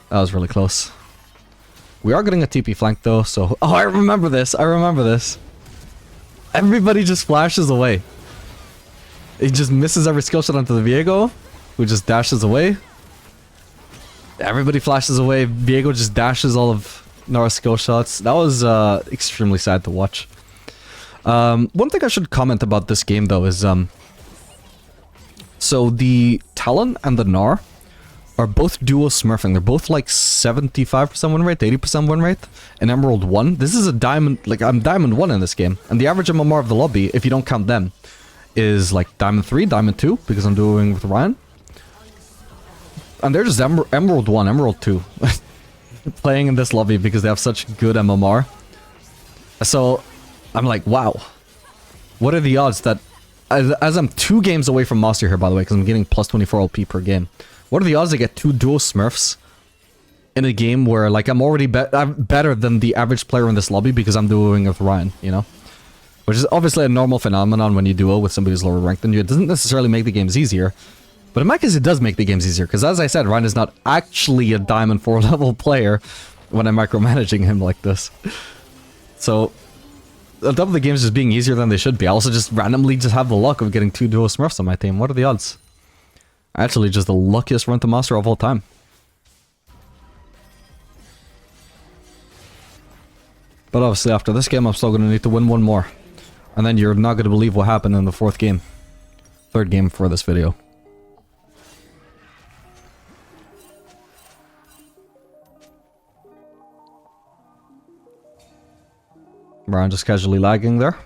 That was really close. We are getting a TP flank though, so... Oh, I remember this! Everybody just flashes away. He just misses every skill shot onto the Viego, who just dashes away. Everybody flashes away. Viego just dashes all of Nara's skill shots. That was extremely sad to watch. One thing I should comment about this game though is so the Talon and the Gnar are both duo smurfing. They're both like 75% win rate, 80% win rate. In Emerald 1, this is a diamond, like I'm Diamond 1 in this game. And the average MMR of the lobby, if you don't count them, is like Diamond 3, Diamond 2, because I'm doing with Ryan. And they're just Emerald 1, Emerald 2 playing in this lobby because they have such good MMR. So I'm like, wow. What are the odds that, as I'm 2 games away from Master here, by the way, because I'm getting plus 24 LP per game. What are the odds I get 2 duo smurfs in a game where, like, I'm already better than the average player in this lobby because I'm duoing with Ryan, you know? Which is obviously a normal phenomenon when you duo with somebody who's lower ranked than you. It doesn't necessarily make the games easier. But in my case, it does make the games easier, because as I said, Ryan is not actually a Diamond 4 level player when I'm micromanaging him like this. So, on top of the games just being easier than they should be, I also just randomly just have the luck of getting 2 duo smurfs on my team. What are the odds? Actually, just the luckiest run to master of all time. But obviously, after this game, I'm still going to need to win 1 more. And then you're not going to believe what happened in the 4th game. 3rd game for this video. Brian just casually lagging there.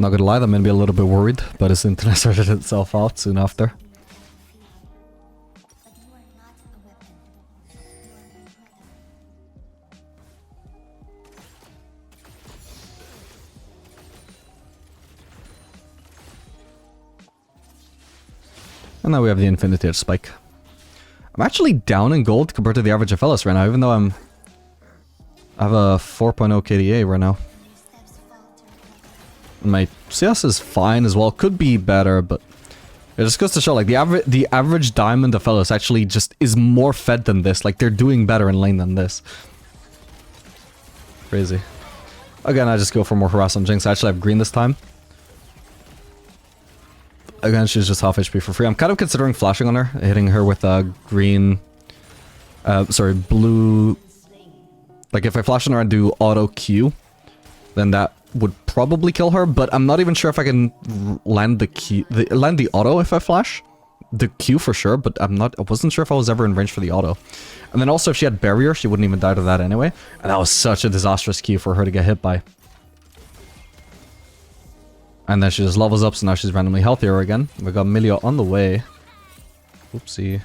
Not gonna lie, that made me a little bit worried, but his internet sorted itself out soon after. And now we have the Infinity Edge Spike. I'm actually down in gold compared to the average Aphelios right now, even though I have a 4.0 KDA right now. My CS is fine as well. Could be better, but it just goes to show, like, the average Diamond Aphelios actually just is more fed than this. Like, they're doing better in lane than this. Crazy. Again, I just go for more harass on Jinx. I actually have green this time. Again, she's just half HP for free. I'm kind of considering flashing on her, hitting her with a green... blue... Like, if I flash on her and do auto Q, then that would probably kill her, but I'm not even sure if I can land land the auto if I flash. The Q for sure, but I wasn't sure if I was ever in range for the auto. And then also, if she had barrier, she wouldn't even die to that anyway. And that was such a disastrous Q for her to get hit by. And then she just levels up, so now she's randomly healthier again. We got Melio on the way. Oopsie.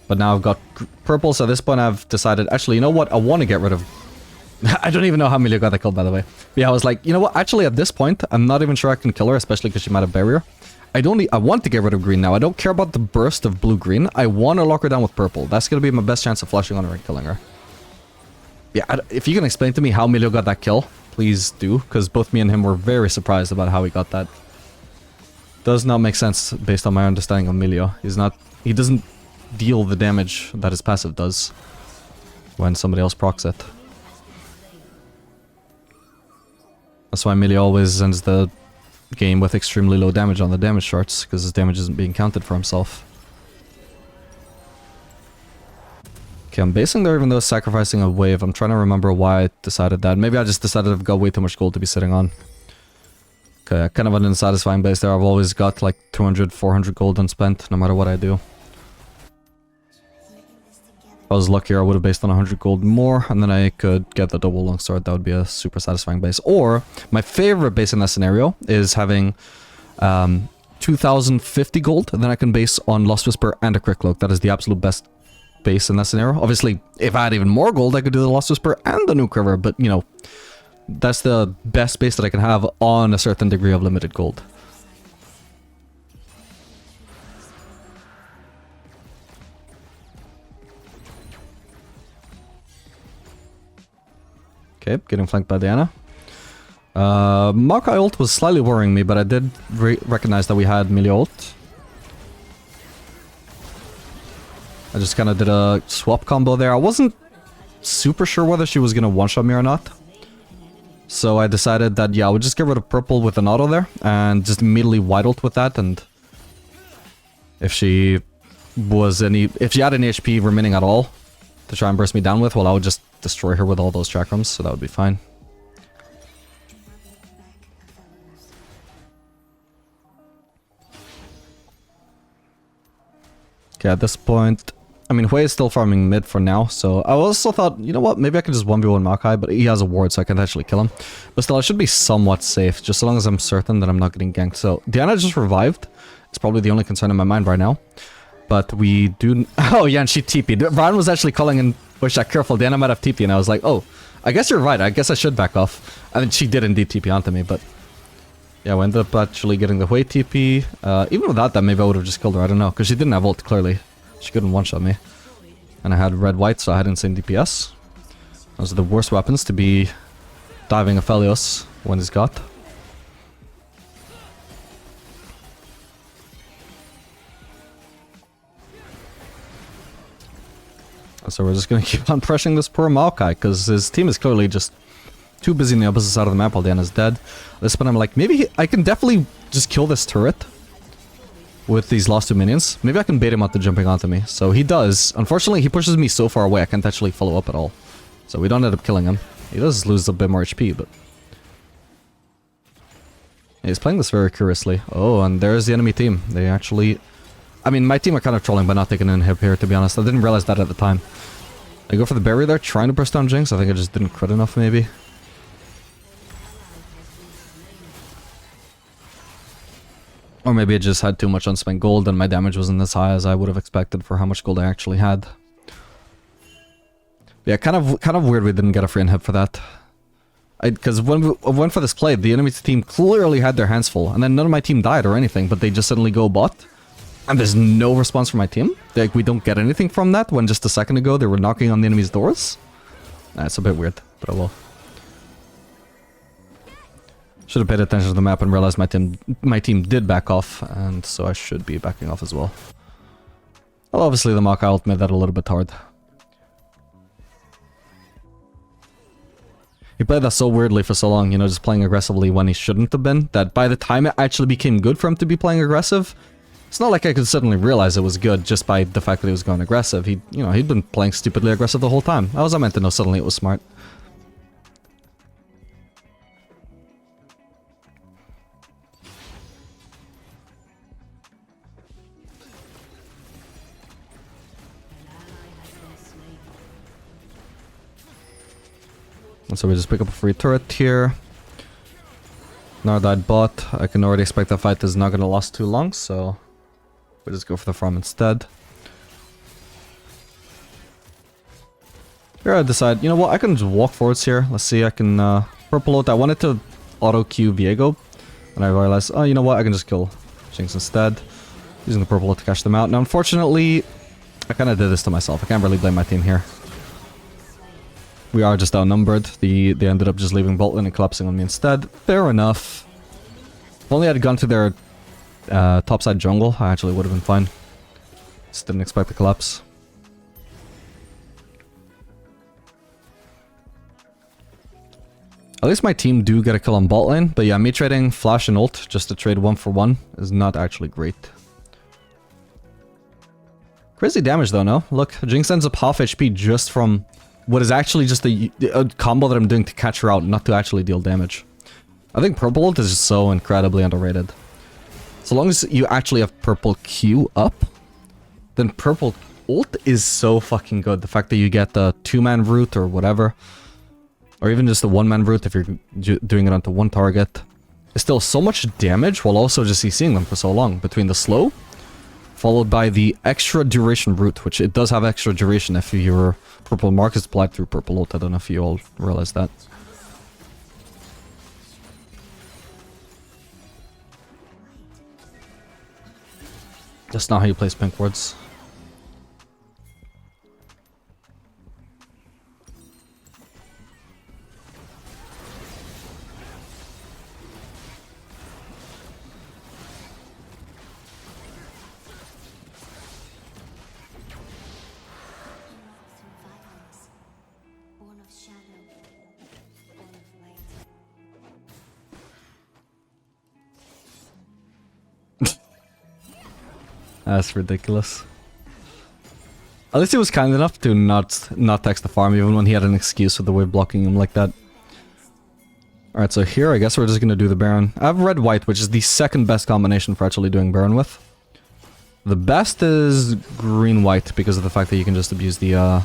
But now I've got purple, so at this point I've decided, actually, you know what? I want to get rid of I don't even know how Amelia got that killed, by the way. But yeah, I was like, you know what? Actually, at this point, I'm not even sure I can kill her, especially because she might have barrier. I want to get rid of green now. I don't care about the burst of blue-green. I want to lock her down with purple. That's going to be my best chance of flashing on her and killing her. Yeah, if you can explain to me how Emilio got that kill, please do. Because both me and him were very surprised about how he got that. Does not make sense based on my understanding of Emilio. He doesn't deal the damage that his passive does when somebody else procs it. That's why Emilio always ends the game with extremely low damage on the damage charts, because his damage isn't being counted for himself. Okay, I'm basing there even though sacrificing a wave. I'm trying to remember why I decided that. Maybe I just decided I've got way too much gold to be sitting on. Okay, kind of an unsatisfying base there. I've always got like 200, 400 gold unspent, no matter what I do. If I was luckier, I would have based on 100 gold more, and then I could get the double longsword. That would be a super satisfying base. Or, my favorite base in that scenario is having 2050 gold, and then I can base on Lost Whisper and a Crit Cloak. That is the absolute best base in that scenario. Obviously, if I had even more gold, I could do the Lost Whisper and the Nuke River, but, you know, that's the best base that I can have on a certain degree of limited gold. Okay, getting flanked by Diana. Maokai ult was slightly worrying me, but I did recognize that we had melee ult. I just kind of did a swap combo there. I wasn't super sure whether she was going to one-shot me or not. So I decided that, yeah, I would just get rid of purple with an auto there, and just immediately white ult with that, and if she had any HP remaining at all to try and burst me down with, well, I would just destroy her with all those chakrams, so that would be fine. Okay, at this point, I mean, Hui is still farming mid for now, so I also thought, you know what, maybe I can just 1v1 Maokai, but he has a ward, so I can actually kill him. But still, I should be somewhat safe, just so long as I'm certain that I'm not getting ganked. So, Diana just revived. It's probably the only concern in my mind right now. But we do... Oh, yeah, and she TP'd. Brian was actually calling in push that careful. Diana might have TP, and I was like, oh, I guess you're right. I guess I should back off. And she did indeed TP onto me, but... Yeah, we ended up actually getting the Hui TP. Even without that, maybe I would have just killed her. I don't know, because she didn't have ult, clearly. She couldn't one-shot me. And I had red-white, so I had insane DPS. Those are the worst weapons to be diving Aphelios when he's got. So we're just gonna keep on pressuring this poor Maokai, because his team is clearly just too busy on the opposite side of the map while Diana's dead. At this point I'm like, maybe I can definitely just kill this turret with these last two minions. Maybe I can bait him out to jumping onto me. So he does. Unfortunately, he pushes me so far away I can't actually follow up at all. So we don't end up killing him. He does lose a bit more HP, but... Yeah, he's playing this very curiously. Oh, and there's the enemy team. They actually... I mean, my team are kind of trolling by not taking an inhib here, to be honest. I didn't realize that at the time. I go for the barrier there, trying to burst down Jinx. I think I just didn't crit enough, maybe. Or maybe I just had too much unspent gold and my damage wasn't as high as I would have expected for how much gold I actually had. Yeah, kind of weird we didn't get a free inhib for that. Because when we went for this play, the enemy team clearly had their hands full, and then none of my team died or anything, but they just suddenly go bot. And there's no response from my team. Like, we don't get anything from that when just a second ago they were knocking on the enemy's doors. Nah, it's a bit weird, but I will. Should have paid attention to the map and realized my team did back off, and so I should be backing off as well. Well, obviously the Maokai ult made that a little bit hard. He played that so weirdly for so long, you know, just playing aggressively when he shouldn't have been, that by the time it actually became good for him to be playing aggressive, it's not like I could suddenly realize it was good just by the fact that he was going aggressive. He'd been playing stupidly aggressive the whole time. How was I meant to know suddenly it was smart? And so we just pick up a free turret here. Nara died bot. I can already expect that fight is not going to last too long, so we just go for the farm instead. Here I decide, you know what, I can just walk forwards here. Let's see, I can purple ult. I wanted to auto Q Viego, and I realized, oh, you know what, I can just kill Jinx instead, using the purple ult to catch them out. Now, unfortunately, I kind of did this to myself. I can't really blame my team here. We are just outnumbered. They ended up just leaving bot lane and collapsing on me instead. Fair enough. If only I'd gone to their topside jungle, I actually would have been fine. Just didn't expect the collapse. At least my team do get a kill on bot lane, but yeah, me trading flash and ult just to trade 1-for-1 is not actually great. Crazy damage though, no? Look, Jinx ends up half HP just from what is actually just a combo that I'm doing to catch her out, not to actually deal damage. I think purple ult is just so incredibly underrated. So long as you actually have purple Q up, then purple ult is so fucking good. The fact that you get the 2-man route or whatever, or even just the 1-man route if you're doing it onto one target, is still so much damage while also just CCing them for so long. Between the slow, followed by the extra duration route, which it does have extra duration if your purple mark is applied through purple ult. I don't know if you all realize that. That's not how you place pink wards. That's ridiculous. At least he was kind enough to not text the farm even when he had an excuse for the way blocking him like that. Alright, so here I guess we're just gonna do the Baron. I have red-white, which is the second best combination for actually doing Baron with. The best is green-white because of the fact that you can just abuse the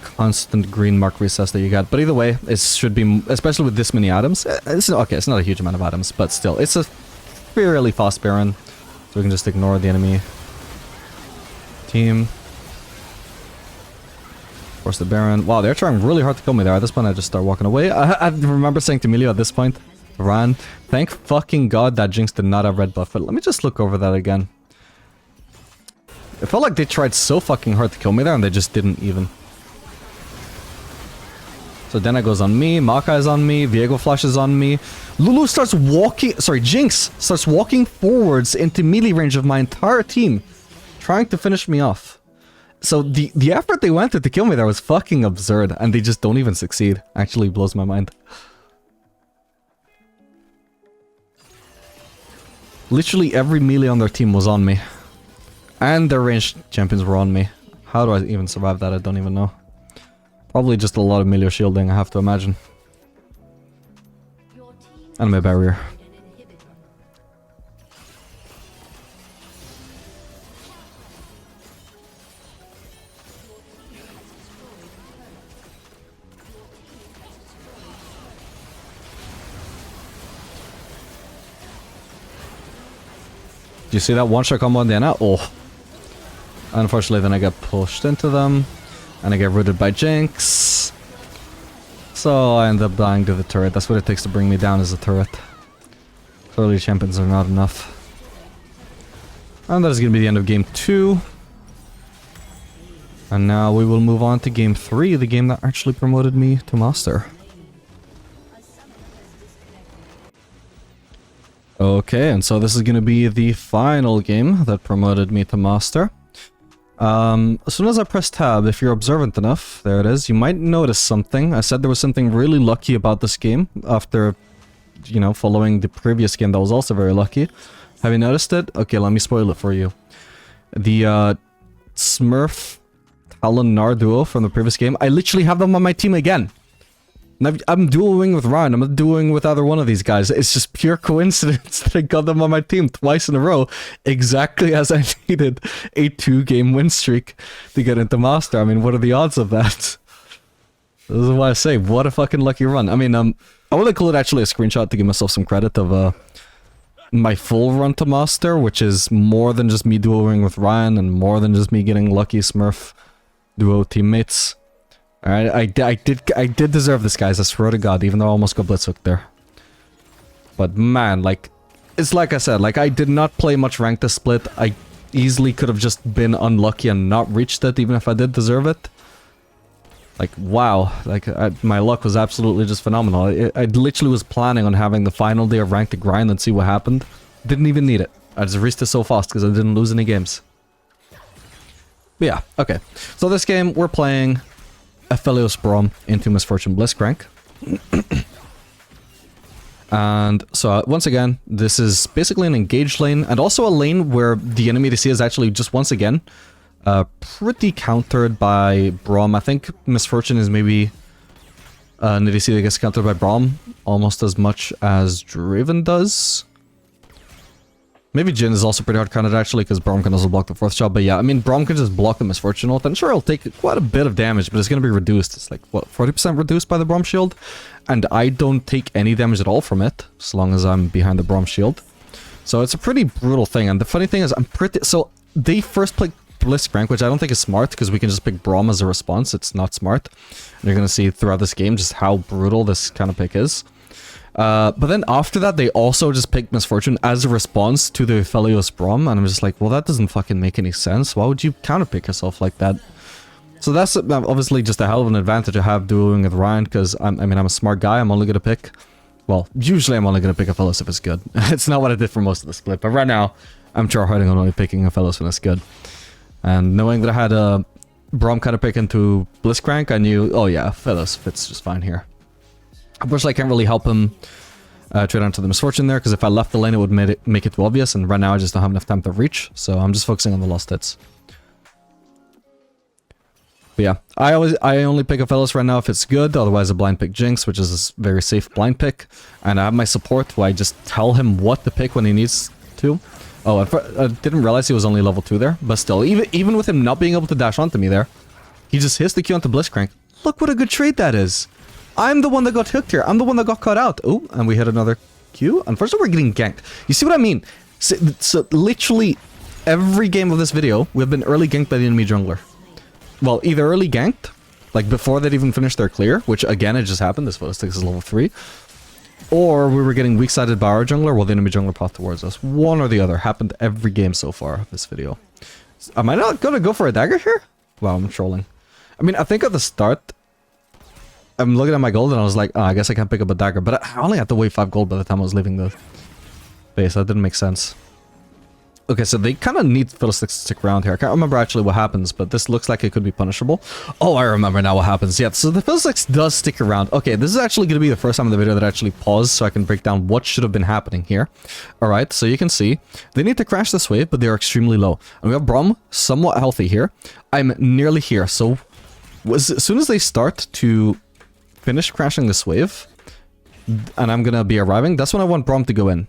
constant green mark recess that you get. But either way, it should be, especially with this many items. It's okay, it's not a huge amount of items, but still, it's a fairly fast Baron. So we can just ignore the enemy team. Force the Baron. Wow, they're trying really hard to kill me there. At this point, I just start walking away. I remember saying to Emilio at this point, Ran, thank fucking god that Jinx did not have red buff. But let me just look over that again. It felt like they tried so fucking hard to kill me there and they just didn't even. So Dena goes on me, Maka is on me, Viego flashes on me. Lulu starts walking, sorry, Jinx starts walking forwards into melee range of my entire team, trying to finish me off. So the effort they went to kill me there was fucking absurd, and they just don't even succeed. Actually blows my mind. Literally every melee on their team was on me. And their ranged champions were on me. How do I even survive that? I don't even know. Probably just a lot of melee shielding, I have to imagine. And my barrier. Do you see that one-shot combo on Diana? Oh. Unfortunately, then I get pushed into them. And I get rooted by Jinx. So I end up dying to the turret. That's what it takes to bring me down as a turret. Clearly champions are not enough. And that is going to be the end of game 2. And now we will move on to game 3, the game that actually promoted me to master. Okay, and so this is going to be the final game that promoted me to master. As soon as I press tab, if you're observant enough, there it is, you might notice something. I said there was something really lucky about this game after, you know, following the previous game that was also very lucky. Have you noticed it? Okay, let me spoil it for you. The Smurf Talon Gnar duo from the previous game, I literally have them on my team again. And I'm duoing with Ryan, I'm not duoing with either one of these guys. It's just pure coincidence that I got them on my team twice in a row, exactly as I needed a 2-game win streak to get into Master. I mean, what are the odds of that? This is why I say, what a fucking lucky run. I mean, I would include actually a screenshot to give myself some credit of my full run to Master, which is more than just me duoing with Ryan and more than just me getting lucky Smurf duo teammates. Alright, I did deserve this, guys. I swear to God, even though I almost got blitzhooked there. But man, like, it's like I said, like, I did not play much ranked this split. I easily could have just been unlucky and not reached it, even if I did deserve it. Like, wow. Like, my luck was absolutely just phenomenal. I literally was planning on having the final day of ranked to grind and see what happened. Didn't even need it. I just reached it so fast because I didn't lose any games. But yeah, okay. So this game, we're playing Aphelios Braum into Misfortune Blitzcrank. And so, once again, this is basically an engaged lane, and also a lane where the enemy ADC is actually just once again pretty countered by Braum. I think Misfortune is maybe an ADC that gets countered by Braum almost as much as Draven does. Maybe Jhin is also pretty hard countered actually, because Braum can also block the 4th shot. But yeah, I mean, Braum can just block the Misfortune ult, and sure, it'll take quite a bit of damage, but it's going to be reduced. It's like, what, 40% reduced by the Braum shield? And I don't take any damage at all from it, as long as I'm behind the Braum shield. So it's a pretty brutal thing, and the funny thing is, so they first picked Blitzcrank, which I don't think is smart, because we can just pick Braum as a response. It's not smart. And you're going to see throughout this game just how brutal this kind of pick is. But then after that, they also just picked Misfortune as a response to the Aphelios Braum, and I'm just like, well, that doesn't fucking make any sense. Why would you counterpick yourself like that? So that's obviously just a hell of an advantage I have doing with Ryan, because I'm a smart guy. I'm only going to pick, well, usually I'm only going to pick Aphelios if it's good. It's not what I did for most of the split, but right now, I'm tryharding on only picking Aphelios when it's good. And knowing that I had a Braum counterpick into Blitzcrank, I knew, oh yeah, Aphelios fits just fine here. Unfortunately, I can't really help him trade onto the Misfortune there, because if I left the lane, it would make it too obvious, and right now I just don't have enough time to reach, so I'm just focusing on the lost hits. But yeah, I only pick Aphelios right now if it's good, otherwise I blind pick Jinx, which is a very safe blind pick, and I have my support where I just tell him what to pick when he needs to. Oh, I didn't realize he was only level 2 there, but still, even with him not being able to dash onto me there, he just hits the Q onto Blitzcrank. Look what a good trade that is! I'm the one that got hooked here. I'm the one that got caught out. Oh, and we hit another Q. Unfortunately, we're getting ganked. You see what I mean? So literally, every game of this video, we've been early ganked by the enemy jungler. Well, either early ganked, like before they'd even finished their clear, which again, it just happened. This Photosticks is level 3. Or we were getting weak-sided by our jungler while the enemy jungler path towards us. One or the other. Happened every game so far of this video. Am I not going to go for a dagger here? Wow, I'm trolling. I mean, I think at the start, I'm looking at my gold and I was like, oh, I guess I can't pick up a dagger. But I only had to wait 5 gold by the time I was leaving the base. That didn't make sense. Okay, so they kind of need Fiddlesticks to stick around here. I can't remember actually what happens, but this looks like it could be punishable. Oh, I remember now what happens. Yeah, so the Fiddlesticks does stick around. Okay, this is actually going to be the first time in the video that I actually pause so I can break down what should have been happening here. Alright, so you can see, they need to crash this wave, but they are extremely low. And we have Braum somewhat healthy here. I'm nearly here, so as soon as they start to finish crashing this wave, and I'm gonna be arriving, that's when I want Braum to go in.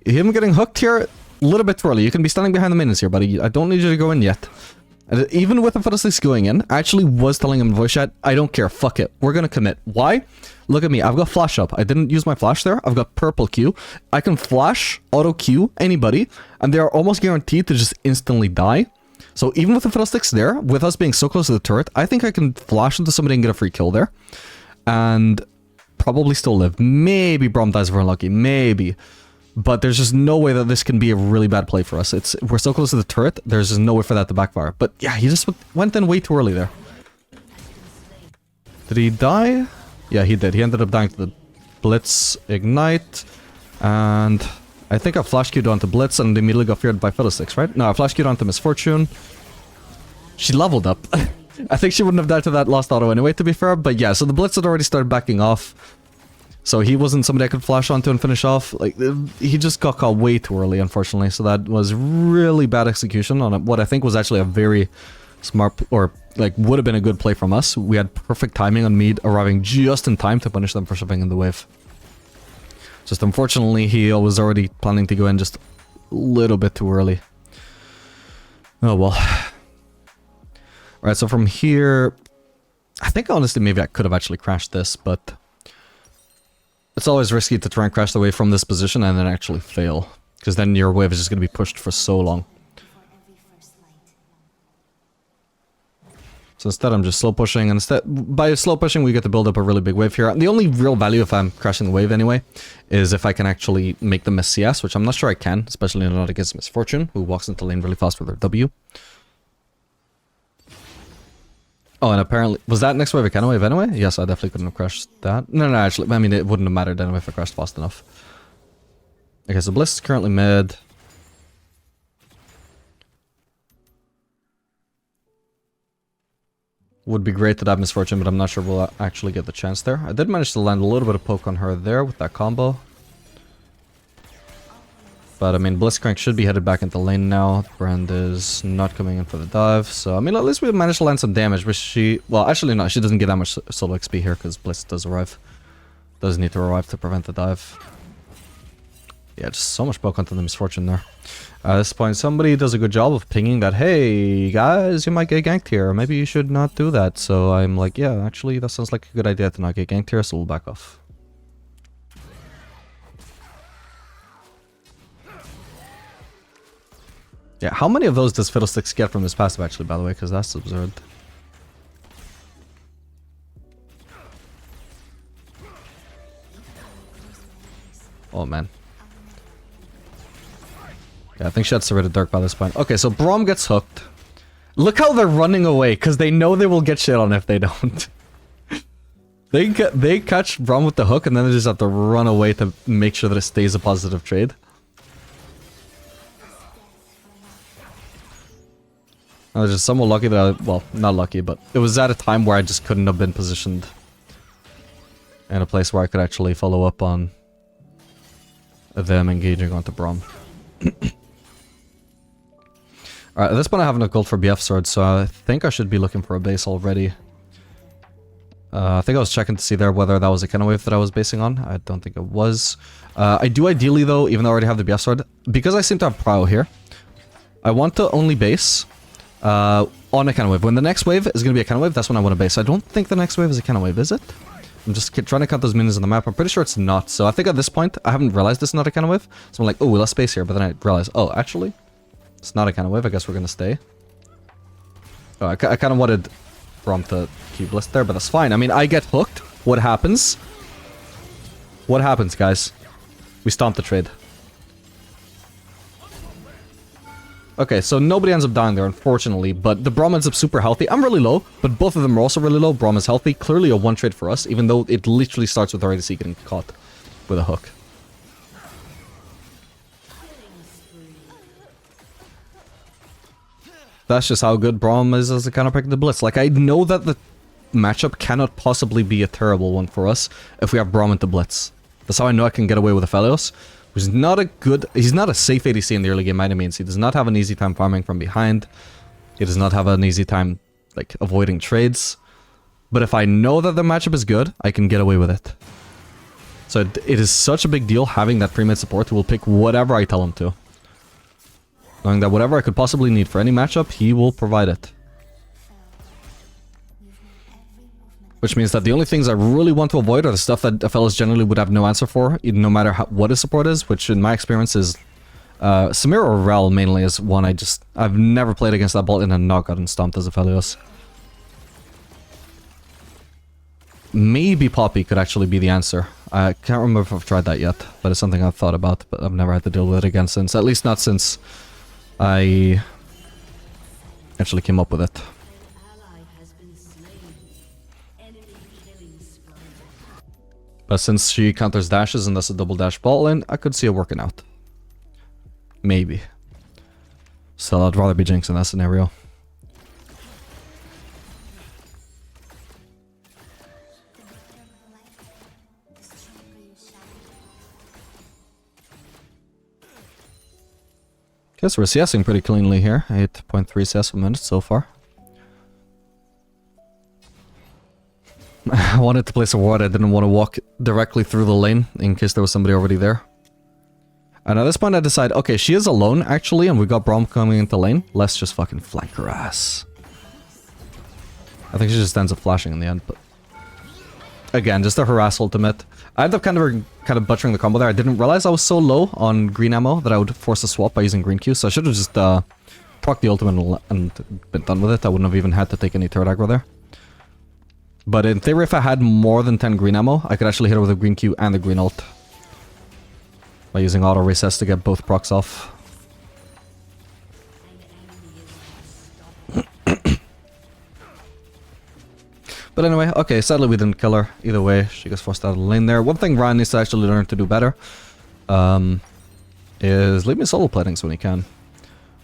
Him getting hooked here, a little bit too early. You can be standing behind the minions here, buddy. I don't need you to go in yet. And even with the Photosticks going in, I actually was telling him in voice chat, I don't care, fuck it. We're gonna commit. Why? Look at me, I've got flash up. I didn't use my flash there. I've got purple Q. I can flash, auto Q anybody, and they are almost guaranteed to just instantly die. So even with the Fiddlesticks there, with us being so close to the turret, I think I can flash into somebody and get a free kill there. And probably still live. Maybe Braum dies if we're unlucky. Maybe. But there's just no way that this can be a really bad play for us. We're so close to the turret, there's just no way for that to backfire. But yeah, he just went in way too early there. Did he die? Yeah, he did. He ended up dying to the Blitz Ignite. And I think I flash queued onto Blitz and immediately got feared by Fiddlesticks, right? No, I flash queued onto Misfortune. She leveled up. I think she wouldn't have died to that last auto anyway, to be fair. But yeah, so the Blitz had already started backing off. So he wasn't somebody I could flash onto and finish off. Like, he just got caught way too early, unfortunately. So that was really bad execution on what I think was actually a very smart, or like would have been a good play from us. We had perfect timing on me arriving just in time to punish them for shoving in the wave. Just unfortunately, he was already planning to go in just a little bit too early. Oh well. Alright, so from here, I think honestly maybe I could have actually crashed this, but it's always risky to try and crash the wave from this position and then actually fail, because then your wave is just going to be pushed for so long. So instead I'm just slow pushing, and instead, by slow pushing we get to build up a really big wave here. The only real value if I'm crashing the wave anyway, is if I can actually make them miss CS, which I'm not sure I can, especially not against Misfortune, who walks into lane really fast with her W. Oh, and apparently, was that next wave a cannon wave anyway? Yes, I definitely couldn't have crashed that. No, actually, I mean, it wouldn't have mattered anyway if I crashed fast enough. Okay, so Bliss is currently mid. Would be great to have Misfortune, but I'm not sure we'll actually get the chance there. I did manage to land a little bit of poke on her there with that combo. But I mean, Blitzcrank should be headed back into lane now. Brand is not coming in for the dive. So I mean, at least we managed to land some damage, but she... Well, actually no, she doesn't get that much solo XP here because Blitz does arrive. Does need to arrive to prevent the dive. Yeah, just so much poke onto the Misfortune there. At this point, somebody does a good job of pinging that, hey, guys, you might get ganked here. Maybe you should not do that. So I'm like, yeah, actually, that sounds like a good idea to not get ganked here, so we'll back off. Yeah, how many of those does Fiddlesticks get from his passive, actually, by the way? Because that's absurd. Oh, man. Yeah, I think she had Serrated Dirk by this point. Okay, so Braum gets hooked. Look how they're running away, because they know they will get shit on if they don't. They catch Braum with the hook, and then they just have to run away to make sure that it stays a positive trade. I was just somewhat lucky that I... Well, not lucky, but it was at a time where I just couldn't have been positioned in a place where I could actually follow up on them engaging onto Braum. Alright, at this point I have enough gold for BF Sword, so I think I should be looking for a base already. I think I was checking to see there whether that was a cannon wave that I was basing on. I don't think it was. I do ideally though, even though I already have the BF Sword, because I seem to have Prio here, I want to only base on a cannon wave. When the next wave is going to be a cannon wave, that's when I want to base. I don't think the next wave is a cannon wave, is it? I'm just trying to count those minions on the map. I'm pretty sure it's not. So I think at this point, I haven't realized this is not a cannon wave. So I'm like, oh, let's base here. But then I realized, oh, actually, it's not a cannon wave. I guess we're going to stay. Oh, I kind of wanted Braum to keep Bliss there, but that's fine. I mean, I get hooked. What happens? What happens, guys? We stomp the trade. Okay, so nobody ends up dying there, unfortunately, but the Braum ends up super healthy. I'm really low, but both of them are also really low. Braum is healthy. Clearly a one trade for us, even though it literally starts with our ADC getting caught with a hook. That's just how good Braum is as a counterpick to Blitz. Like, I know that the matchup cannot possibly be a terrible one for us if we have Braum into Blitz. That's how I know I can get away with Aphelios. He's not a good... He's not a safe ADC in the early game by any means. He does not have an easy time farming from behind. He does not have an easy time, like, avoiding trades. But if I know that the matchup is good, I can get away with it. So it is such a big deal having that pre-mid support who will pick whatever I tell him to. Knowing that whatever I could possibly need for any matchup, he will provide it. Which means that the only things I really want to avoid are the stuff that Aphelios generally would have no answer for, no matter what his support is, which in my experience is... Samir or Rel mainly is one I've never played against that bot and have not gotten stomped as Aphelios. Maybe Poppy could actually be the answer. I can't remember if I've tried that yet, but it's something I've thought about, but I've never had to deal with it again since. At least not since I actually came up with it. But since she counters dashes and that's a double dash ball in, I could see it working out. Maybe. So I'd rather be Jinx in that scenario. Guess we're CSing pretty cleanly here. 8.3 CS per minute so far. I wanted to place a ward. I didn't want to walk directly through the lane in case there was somebody already there. And at this point I decide, okay, she is alone actually, and we got Braum coming into lane. Let's just fucking flank her ass. I think she just ends up flashing in the end, but... Again, just a harass ultimate. I ended up kind of butchering the combo there. I didn't realize I was so low on green ammo that I would force a swap by using green Q, so I should have just proc the ultimate and been done with it. I wouldn't have even had to take any turret aggro there. But in theory, if I had more than 10 green ammo, I could actually hit her with a green Q and the green ult. By using auto recess to get both procs off. But anyway, okay, sadly we didn't kill her. Either way, she gets forced out of the lane there. One thing Ryan needs to actually learn to do better is leave me solo platings when he can.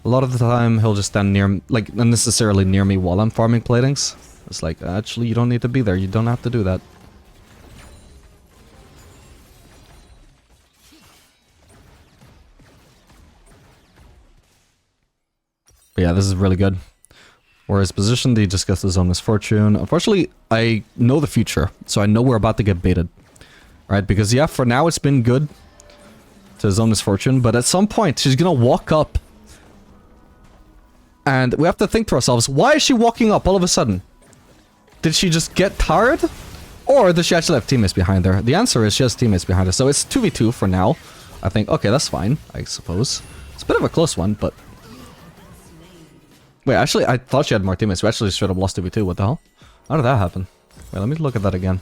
A lot of the time, he'll just stand near, like, unnecessarily near me while I'm farming platings. It's like, actually, you don't need to be there. You don't have to do that. But yeah, this is really good. Whereas positioned, he just gets his own misfortune. Unfortunately, I know the future, so I know we're about to get baited. Right? Because yeah, for now it's been good to his own misfortune, but at some point she's gonna walk up. And we have to think to ourselves, why is she walking up all of a sudden? Did she just get tired? Or does she actually have teammates behind her? The answer is she has teammates behind her, so it's 2v2 for now. I think, okay, that's fine, I suppose. It's a bit of a close one, but... Wait, actually, I thought she had more teammates. We actually straight up lost 2v2. What the hell? How did that happen? Wait, let me look at that again.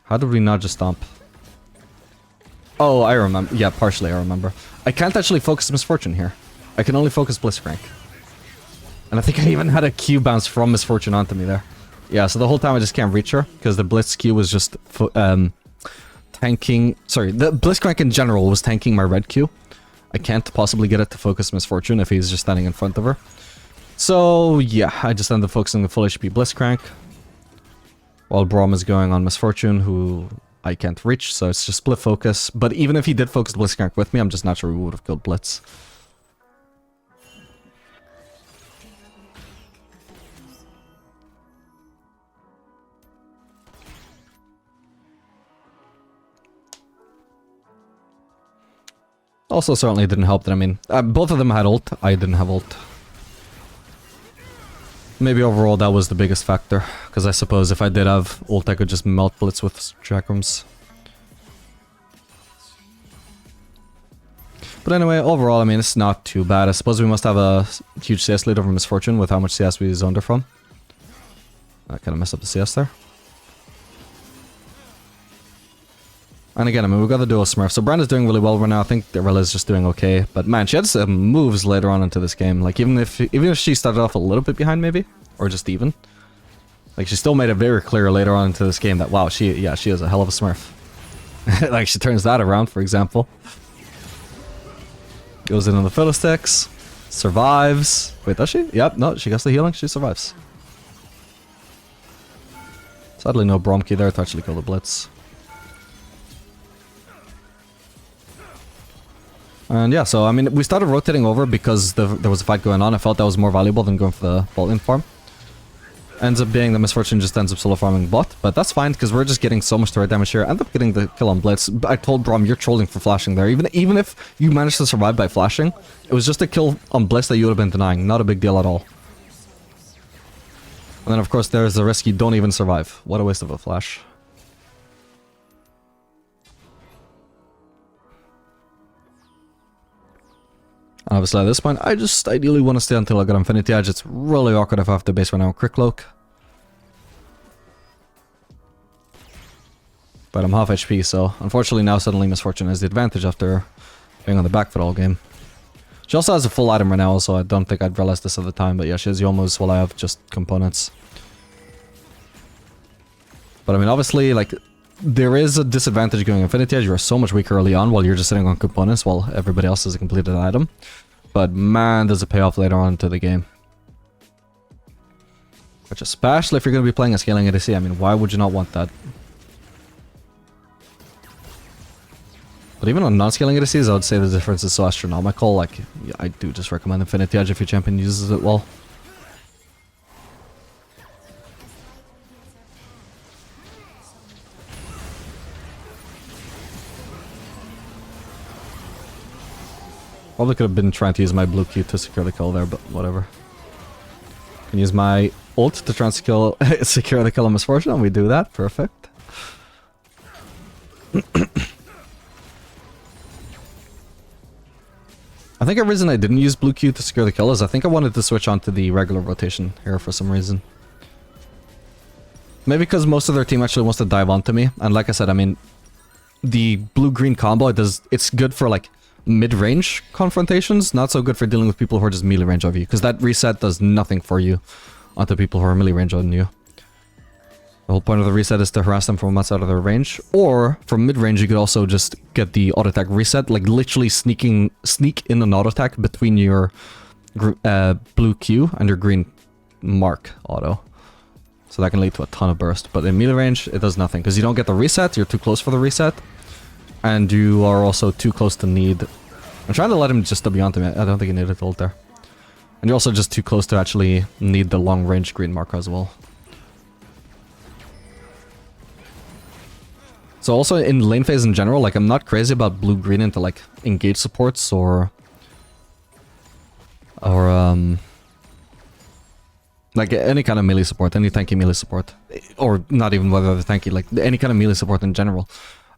How did we not just stomp? Oh, I remember. Yeah, partially I remember. I can't actually focus Misfortune here. I can only focus Blitzcrank. And I think I even had a Q bounce from Misfortune onto me there. Yeah, so the whole time I just can't reach her, because the Blitz Q was just tanking... Sorry, the Blitzcrank in general was tanking my red Q. I can't possibly get it to focus Misfortune if he's just standing in front of her. So, yeah, I just ended up focusing the full HP Blitzcrank. While Braum is going on Misfortune, who I can't reach, so it's just split focus. But even if he did focus Blitzcrank with me, I'm just not sure we would have killed Blitz. Also, certainly didn't help that, I mean, both of them had ult, I didn't have ult. Maybe overall that was the biggest factor, because I suppose if I did have ult I could just melt Blitz with chakrams. But anyway, overall, I mean, it's not too bad. I suppose we must have a huge CS lead over Misfortune with how much CS we zoned her from. I kind of messed up the CS there. And again, I mean, we've got the duo Smurf. So Brand is doing really well right now. I think Irella is just doing okay. But man, she had some moves later on into this game. Like, even if she started off a little bit behind, maybe. Or just even. Like, she still made it very clear later on into this game that, wow, she is a hell of a Smurf. Like, she turns that around, for example. Goes in on the Fiddlesticks. Survives. Wait, does she? Yep, no, she gets the healing. She survives. Sadly, no Bromkey there to actually kill the Blitz. And yeah, so I mean, we started rotating over because there was a fight going on. I felt that was more valuable than going for the bot lane farm. Ends up being the Misfortune just ends up solo farming bot, but that's fine because we're just getting so much turret damage here. End up getting the kill on Blitz. I told Braum, you're trolling for flashing there. Even if you managed to survive by flashing, it was just a kill on Blitz that you would have been denying. Not a big deal at all. And then of course there's the risk you don't even survive. What a waste of a flash. Obviously at this point, I just ideally want to stay until I get Infinity Edge. It's really awkward if I have to base right now on Crit Cloak. But I'm half HP, so unfortunately now suddenly Misfortune has the advantage after being on the back foot all game. She also has a full item right now, so I don't think I'd realize this at the time, but yeah, she has Yomos while I have just components. But I mean, obviously, like, there is a disadvantage going Infinity Edge. You're so much weaker early on while you're just sitting on components while everybody else has a completed item. But man, does it pay off later on into the game. Which, especially if you're going to be playing a scaling ADC, I mean, why would you not want that? But even on non-scaling ADCs, I would say the difference is so astronomical. Like, yeah, I do just recommend Infinity Edge if your champion uses it well. Probably could have been trying to use my blue Q to secure the kill there, but whatever. Can use my ult to try and secure the kill on Misfortune, and we do that. Perfect. I think a reason I didn't use blue Q to secure the kill is I think I wanted to switch onto the regular rotation here for some reason. Maybe because most of their team actually wants to dive onto me. And like I said, I mean, the blue-green combo, it's good for like mid-range confrontations, not so good for dealing with people who are just melee range of you, because that reset does nothing for you onto people who are melee range on you. The whole point of the reset is to harass them from outside of their range, or from mid-range you could also just get the auto attack reset, like literally sneak in an auto attack between your blue Q and your green mark auto. So that can lead to a ton of burst, but in melee range it does nothing, because you don't get the reset, you're too close for the reset, and you are also too close to need... I'm trying to let him just W onto me, I don't think he needed ult there. And you're also just too close to actually need the long range green marker as well. So also in lane phase in general, like I'm not crazy about blue-green into like engage supports or like any kind of melee support, any tanky melee support. Or not even whether they're tanky, like any kind of melee support in general.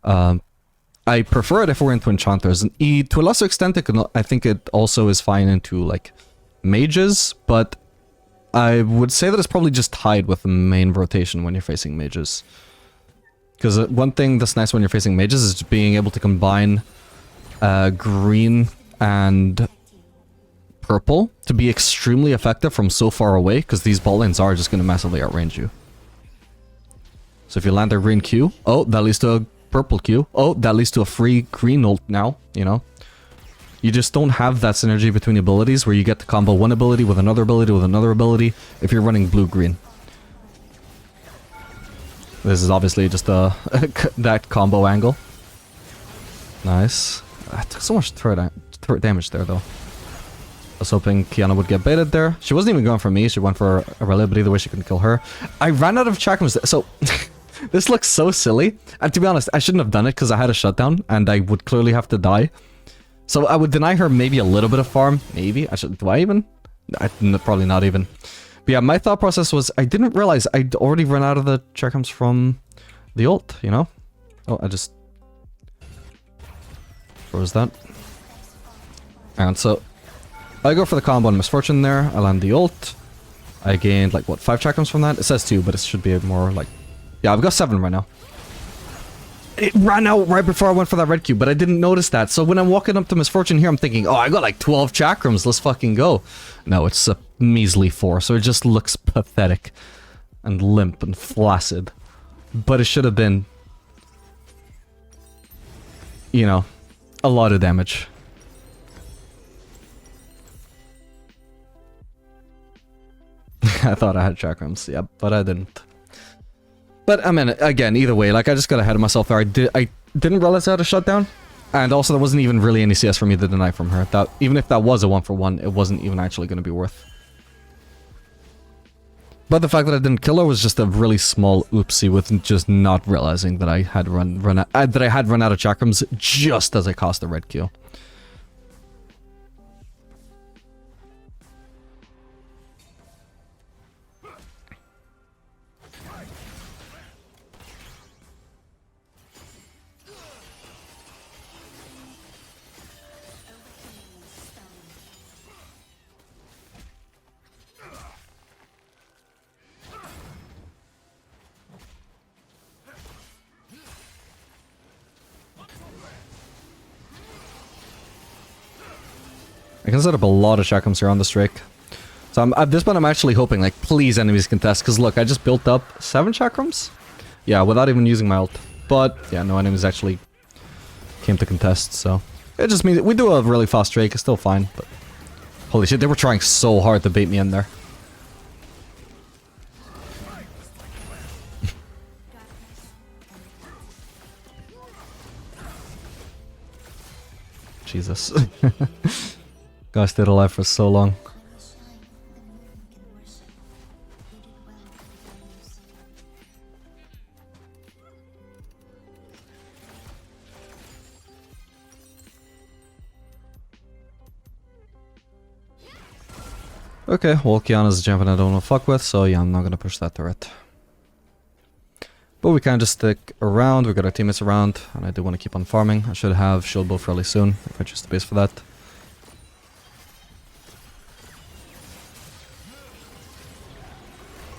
I prefer it if we're into enchanters. And to a lesser extent, I think it also is fine into like mages, but I would say that it's probably just tied with the main rotation when you're facing mages. Because one thing that's nice when you're facing mages is just being able to combine green and purple to be extremely effective from so far away, because these bot lanes are just going to massively outrange you. So if you land their green Q, oh, that leads to a purple Q. Oh, that leads to a free green ult now, you know? You just don't have that synergy between abilities where you get to combo one ability with another ability if you're running blue-green. This is obviously just that combo angle. Nice. I took so much turret damage there, though. I was hoping Kiana would get baited there. She wasn't even going for me. She went for Aurelia, but either way she couldn't kill her. I ran out of chakrams. So, this looks so silly. And to be honest, I shouldn't have done it because I had a shutdown and I would clearly have to die. So I would deny her maybe a little bit of farm. Maybe. Do I even? Probably not even. But yeah, my thought process was I didn't realize I'd already run out of the chakrams from the ult, you know? Oh, I just froze that. And so I go for the combo on Misfortune there. I land the ult. I gained like what, 5 chakrams from that? It says 2, but it should be more like... Yeah, I've got 7 right now. It ran out right before I went for that red cube, but I didn't notice that. So when I'm walking up to Misfortune here, I'm thinking, oh, I got like 12 chakrams, let's fucking go. No, it's a measly 4, so it just looks pathetic and limp and flaccid. But it should have been, you know, a lot of damage. I thought I had chakrams, yeah, but I didn't. But I mean, again, either way, like I just got ahead of myself there. I didn't realize I had a shutdown, and also there wasn't even really any CS for me to deny from her. That even if that was a 1-for-1, it wasn't even actually going to be worth. But the fact that I didn't kill her was just a really small oopsie with just not realizing that I had run out of chakrams just as I cost the red Q. I can set up a lot of chakrams here on the Drake. So at this point I'm actually hoping, like, please enemies contest, because look, I just built up 7 chakrams? Yeah, without even using my ult. But, yeah, no enemies actually came to contest, so... It just means we do a really fast Drake, it's still fine, but... Holy shit, they were trying so hard to bait me in there. Jesus. Guy stayed alive for so long. Okay, well, Kiana's a champion I don't want to fuck with, so yeah, I'm not gonna push that turret. But we can just stick around, we got our teammates around, and I do want to keep on farming. I should have shield bow fairly soon, if I choose the base for that.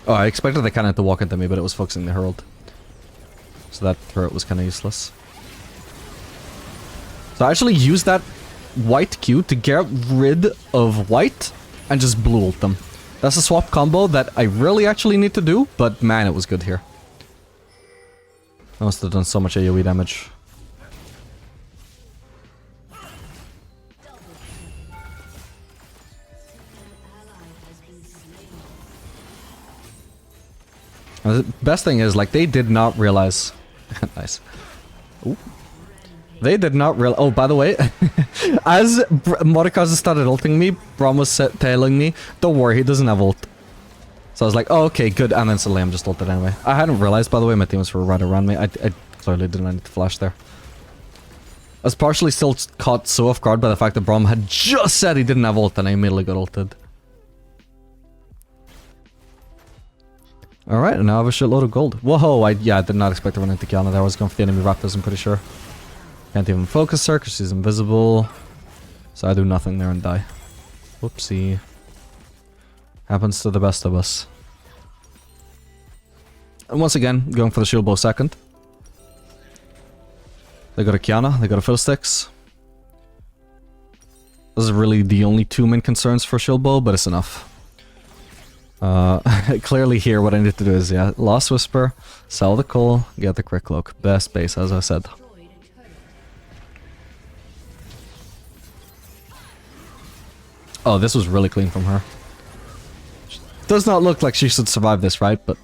Oh, I expected the cannon to walk into me, but it was focusing the Herald. So that turret was kind of useless. So I actually used that white Q to get rid of white and just blue ult them. That's a swap combo that I really actually need to do, but man, it was good here. I must have done so much AoE damage. And the best thing is, like, they did not realize... Nice. Ooh. They did not realize... Oh, by the way, as Mordekaiser started ulting me, Braum was telling me, don't worry, he doesn't have ult. So I was like, oh, okay, good, and then suddenly I'm just ulted anyway. I hadn't realized, by the way, my teammates were right around me. I clearly did not need to flash there. I was partially still caught so off guard by the fact that Braum had just said he didn't have ult, and I immediately got ulted. Alright, and now I have a shitload of gold. Whoa, yeah, I did not expect to run into Kiana there. I was going for the enemy Raptors, I'm pretty sure. Can't even focus her because she's invisible. So I do nothing there and die. Whoopsie. Happens to the best of us. And once again, going for the shield bow second. They got a Kiana, they got a Fiddlesticks. This is really the only two main concerns for shield bow, but it's enough. Clearly here what I need to do is, yeah, Lost Whisper, sell the coal, get the Crit Cloak. Best base, as I said. Oh, this was really clean from her. Does not look like she should survive this, right? But...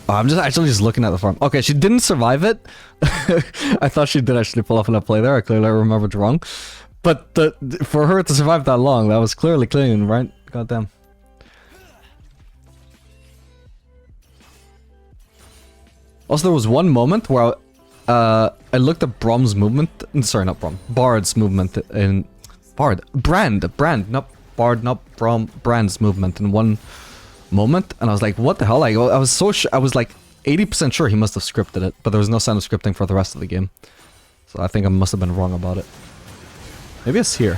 Oh, I'm just actually just looking at the farm. Okay, she didn't survive it. I thought she did actually pull off enough play there. I clearly remembered wrong. But for her to survive that long, that was clearly clean, right? Goddamn. Also, there was one moment where I looked at Braum's movement. Sorry, not Braum. Bard's movement in... Brand, not Bard, not Braum. Brand's movement in one moment. And I was like, what the hell? I was so I was like 80% sure he must have scripted it. But there was no sign of scripting for the rest of the game. So I think I must have been wrong about it. Maybe it's here.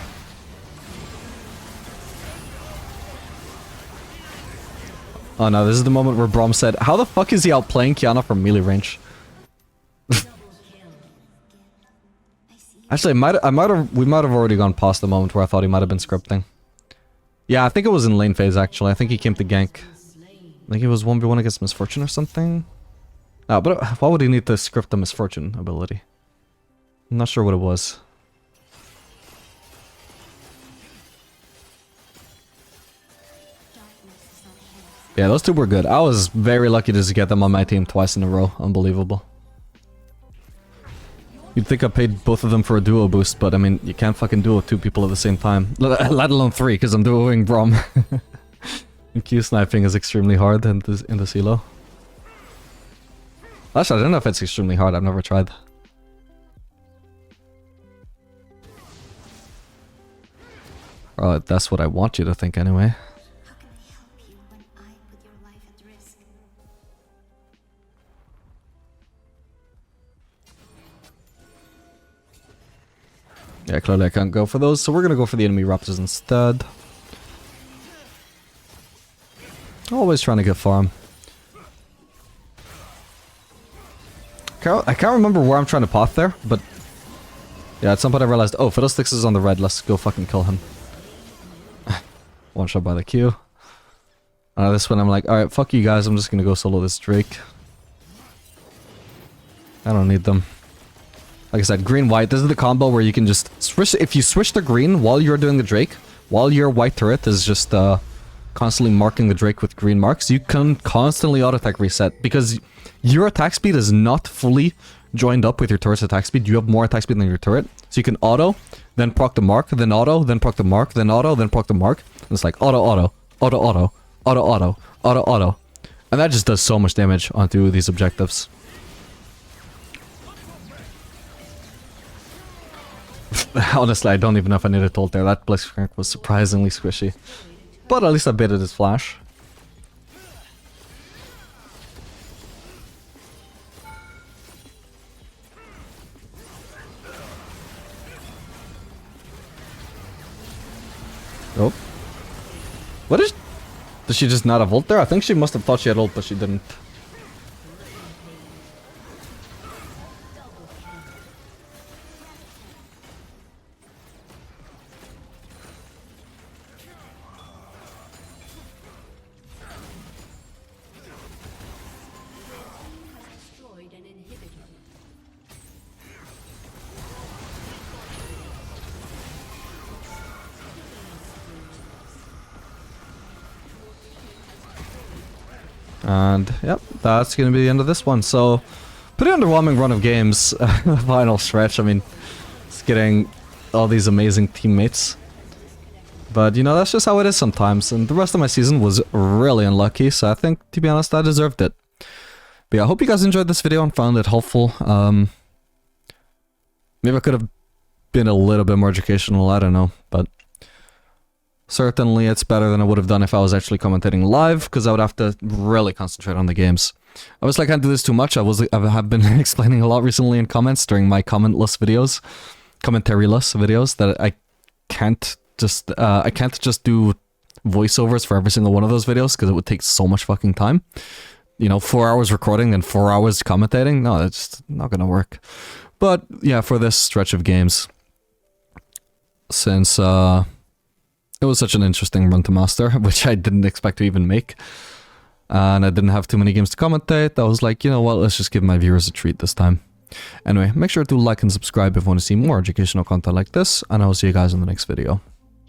Oh no, this is the moment where Braum said, how the fuck is he outplaying Kiana from melee range? Actually, we might have already gone past the moment where I thought he might have been scripting. Yeah, I think it was in lane phase actually. I think he came to gank. I think it was 1v1 against Misfortune or something. No, but why would he need to script the Misfortune ability? I'm not sure what it was. Yeah, those two were good. I was very lucky to just get them on my team twice in a row. Unbelievable. You'd think I paid both of them for a duo boost, but I mean, you can't fucking duo two people at the same time. Let alone three, because I'm duoing Braum. And Q sniping is extremely hard in the elo. Actually, I don't know if it's extremely hard. I've never tried. Well, that's what I want you to think anyway. Yeah, clearly I can't go for those, so we're gonna go for the enemy Raptors instead. Always trying to get farm. I can't remember where I'm trying to path there, but... Yeah, at some point I realized, oh, Fiddlesticks is on the red, let's go fucking kill him. One shot by the Q. This one I'm like, alright, fuck you guys, I'm just gonna go solo this Drake. I don't need them. Like I said, green-white, this is the combo where you can just switch... If you switch the green while you're doing the Drake, while your white turret is just constantly marking the Drake with green marks, you can constantly auto-attack reset, because your attack speed is not fully joined up with your turret's attack speed. You have more attack speed than your turret, so you can auto, then proc the mark, then auto, then proc the mark, then auto, then proc the mark. And it's like auto, auto, auto, auto, auto, auto, auto, auto. And that just does so much damage onto these objectives. Honestly, I don't even know if I needed ult there. That Blitzcrank was surprisingly squishy. But at least I baited his flash. Oh. What is... Did she just not have ult there? I think she must have thought she had ult, but she didn't. And yep, that's gonna be the end of this one. So, pretty underwhelming run of games. Final stretch. I mean, it's getting all these amazing teammates. But you know, that's just how it is sometimes. And the rest of my season was really unlucky. So I think, to be honest, I deserved it. But yeah, I hope you guys enjoyed this video and found it helpful. Maybe I could have been a little bit more educational. I don't know, but. Certainly it's better than I would have done if I was actually commentating live, because I would have to really concentrate on the games. Obviously I can't do this too much. I have been explaining a lot recently in comments during my commentaryless videos, that I can't just do voiceovers for every single one of those videos, because it would take so much fucking time. You know, 4 hours recording and 4 hours commentating? No, it's just not gonna work. But yeah, for this stretch of games, since it was such an interesting run to master, which I didn't expect to even make. And I didn't have too many games to commentate. I was like, you know what, let's just give my viewers a treat this time. Anyway, make sure to like and subscribe if you want to see more educational content like this, and I will see you guys in the next video.